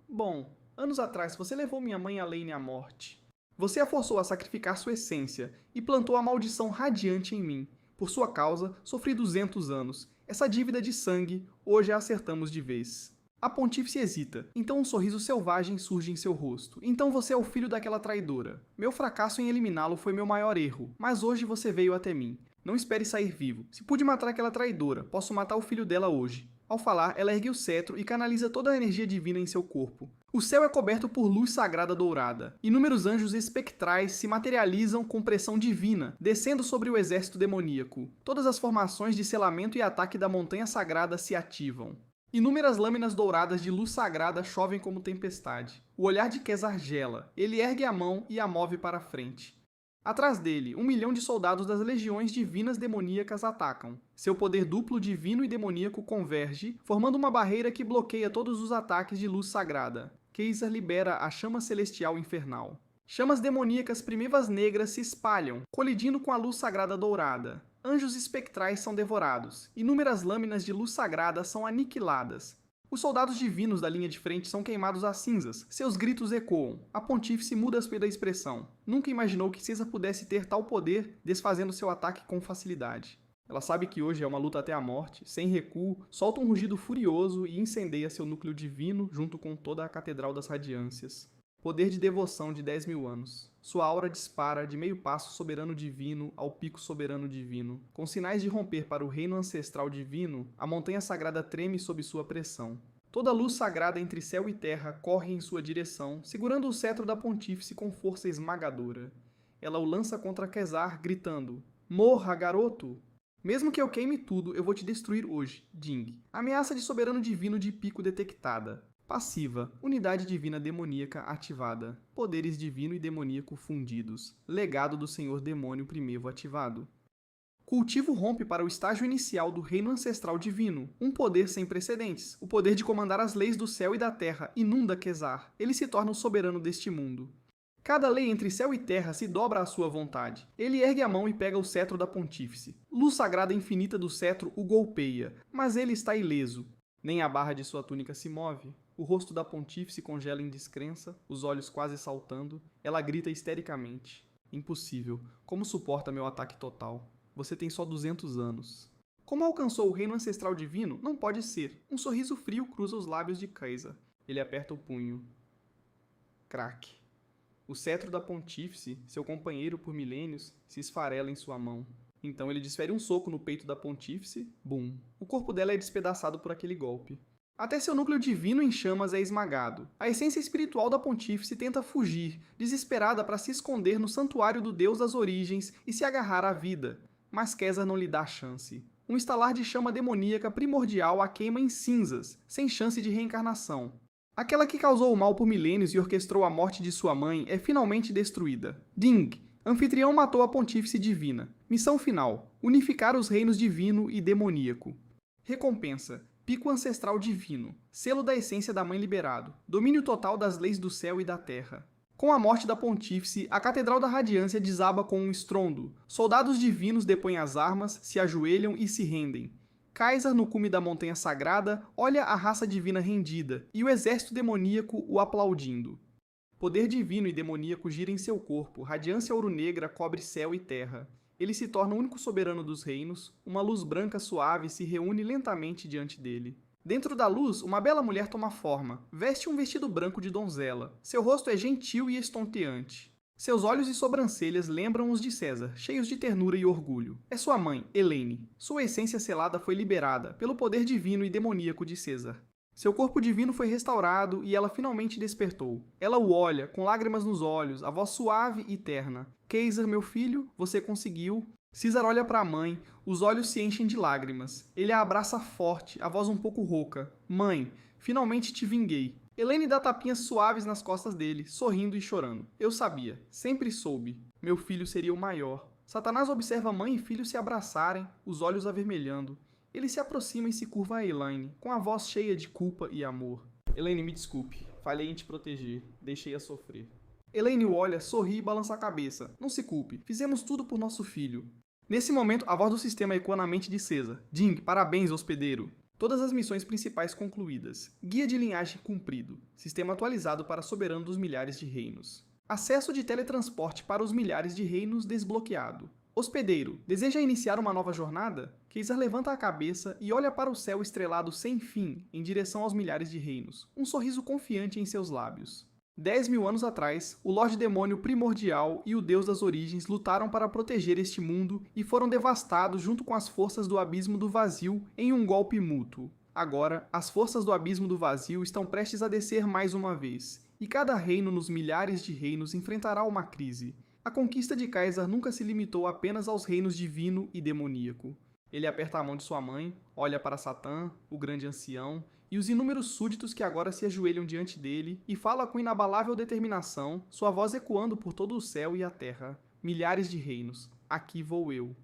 Bom, anos atrás você levou minha mãe Alaine à morte. Você a forçou a sacrificar sua essência e plantou a maldição radiante em mim. Por sua causa, sofri 200 anos. Essa dívida de sangue, hoje a acertamos de vez. A pontífice hesita, então um sorriso selvagem surge em seu rosto. Então você é o filho daquela traidora. Meu fracasso em eliminá-lo foi meu maior erro, mas hoje você veio até mim. Não espere sair vivo. Se pude matar aquela traidora, posso matar o filho dela hoje. Ao falar, ela ergue o cetro e canaliza toda a energia divina em seu corpo. O céu é coberto por luz sagrada dourada. Inúmeros anjos espectrais se materializam com pressão divina, descendo sobre o exército demoníaco. Todas as formações de selamento e ataque da montanha sagrada se ativam. Inúmeras lâminas douradas de luz sagrada chovem como tempestade. O olhar de Kaysar gela. Ele ergue a mão e a move para a frente. Atrás dele, 1 milhão de soldados das legiões divinas demoníacas atacam. Seu poder duplo divino e demoníaco converge, formando uma barreira que bloqueia todos os ataques de luz sagrada. Kaysar libera a chama celestial infernal. Chamas demoníacas primivas negras se espalham, colidindo com a luz sagrada dourada. Anjos espectrais são devorados. Inúmeras lâminas de luz sagrada são aniquiladas. Os soldados divinos da linha de frente são queimados a cinzas. Seus gritos ecoam. A pontífice muda sua expressão. Nunca imaginou que Cisa pudesse ter tal poder, desfazendo seu ataque com facilidade. Ela sabe que hoje é uma luta até a morte, sem recuo, solta um rugido furioso e incendeia seu núcleo divino junto com toda a Catedral das Radiâncias. Poder de devoção de 10.000 anos. Sua aura dispara de meio passo soberano divino ao pico soberano divino. Com sinais de romper para o reino ancestral divino, a montanha sagrada treme sob sua pressão. Toda a luz sagrada entre céu e terra corre em sua direção, segurando o cetro da pontífice com força esmagadora. Ela o lança contra Kaysar, gritando: "Morra, garoto!" Mesmo que eu queime tudo, eu vou te destruir hoje, Ding. Ameaça de soberano divino de pico detectada. Passiva, unidade divina demoníaca ativada. Poderes divino e demoníaco fundidos. Legado do Senhor Demônio Primevo ativado. Cultivo rompe para o estágio inicial do reino ancestral divino. Um poder sem precedentes. O poder de comandar as leis do céu e da terra inunda Kaysar. Ele se torna o soberano deste mundo. Cada lei entre céu e terra se dobra à sua vontade. Ele ergue a mão e pega o cetro da pontífice. Luz sagrada infinita do cetro o golpeia, mas ele está ileso. Nem a barra de sua túnica se move. O rosto da pontífice congela em descrença, os olhos quase saltando. Ela grita histericamente. Impossível. Como suporta meu ataque total? Você tem só 200 anos. Como alcançou o reino ancestral divino? Não pode ser. Um sorriso frio cruza os lábios de Kaysar. Ele aperta o punho. Crack. O cetro da pontífice, seu companheiro por milênios, se esfarela em sua mão. Então ele desfere um soco no peito da pontífice. Bum. O corpo dela é despedaçado por aquele golpe. Até seu núcleo divino em chamas é esmagado. A essência espiritual da pontífice tenta fugir, desesperada para se esconder no santuário do Deus das origens e se agarrar à vida. Mas Kaysar não lhe dá chance. Um estalar de chama demoníaca primordial a queima em cinzas, sem chance de reencarnação. Aquela que causou o mal por milênios e orquestrou a morte de sua mãe é finalmente destruída. Ding! Anfitrião matou a pontífice divina. Missão final: unificar os reinos divino e demoníaco. Recompensa: pico ancestral divino, selo da essência da mãe liberado, domínio total das leis do céu e da terra. Com a morte da pontífice, a Catedral da Radiância desaba com um estrondo. Soldados divinos depõem as armas, se ajoelham e se rendem. Kaysar, no cume da montanha sagrada, olha a raça divina rendida, e o exército demoníaco o aplaudindo. Poder divino e demoníaco gira em seu corpo, radiância ouro-negra cobre céu e terra. Ele se torna o único soberano dos reinos, uma luz branca suave se reúne lentamente diante dele. Dentro da luz, uma bela mulher toma forma, veste um vestido branco de donzela. Seu rosto é gentil e estonteante. Seus olhos e sobrancelhas lembram os de César, cheios de ternura e orgulho. É sua mãe, Elaine. Sua essência selada foi liberada pelo poder divino e demoníaco de César. Seu corpo divino foi restaurado e ela finalmente despertou. Ela o olha, com lágrimas nos olhos, a voz suave e terna. Caesar, meu filho, você conseguiu. Caesar olha para a mãe, os olhos se enchem de lágrimas. Ele a abraça forte, a voz um pouco rouca. Mãe, finalmente te vinguei. Elaine dá tapinhas suaves nas costas dele, sorrindo e chorando. Eu sabia, sempre soube. Meu filho seria o maior. Satanás observa mãe e filho se abraçarem, os olhos avermelhando. Ele se aproxima e se curva a Elaine, com a voz cheia de culpa e amor. Elaine, me desculpe. Falhei em te proteger. Deixei-a sofrer. Elaine o olha, sorri e balança a cabeça. Não se culpe. Fizemos tudo por nosso filho. Nesse momento, a voz do sistema ecoa na mente de Caesar. Ding, parabéns, hospedeiro. Todas as missões principais concluídas. Guia de linhagem cumprido. Sistema atualizado para soberano dos milhares de reinos. Acesso de teletransporte para os milhares de reinos desbloqueado. Hospedeiro, deseja iniciar uma nova jornada? Caesar levanta a cabeça e olha para o céu estrelado sem fim, em direção aos milhares de reinos, um sorriso confiante em seus lábios. 10.000 anos atrás, o Lorde Demônio Primordial e o Deus das Origens lutaram para proteger este mundo e foram devastados junto com as forças do Abismo do Vazio em um golpe mútuo. Agora, as forças do Abismo do Vazio estão prestes a descer mais uma vez, e cada reino nos milhares de reinos enfrentará uma crise. A conquista de Caesar nunca se limitou apenas aos reinos divino e demoníaco. Ele aperta a mão de sua mãe, olha para Satã, o grande ancião, e os inúmeros súditos que agora se ajoelham diante dele, e fala com inabalável determinação, sua voz ecoando por todo o céu e a terra. Milhares de reinos, aqui vou eu.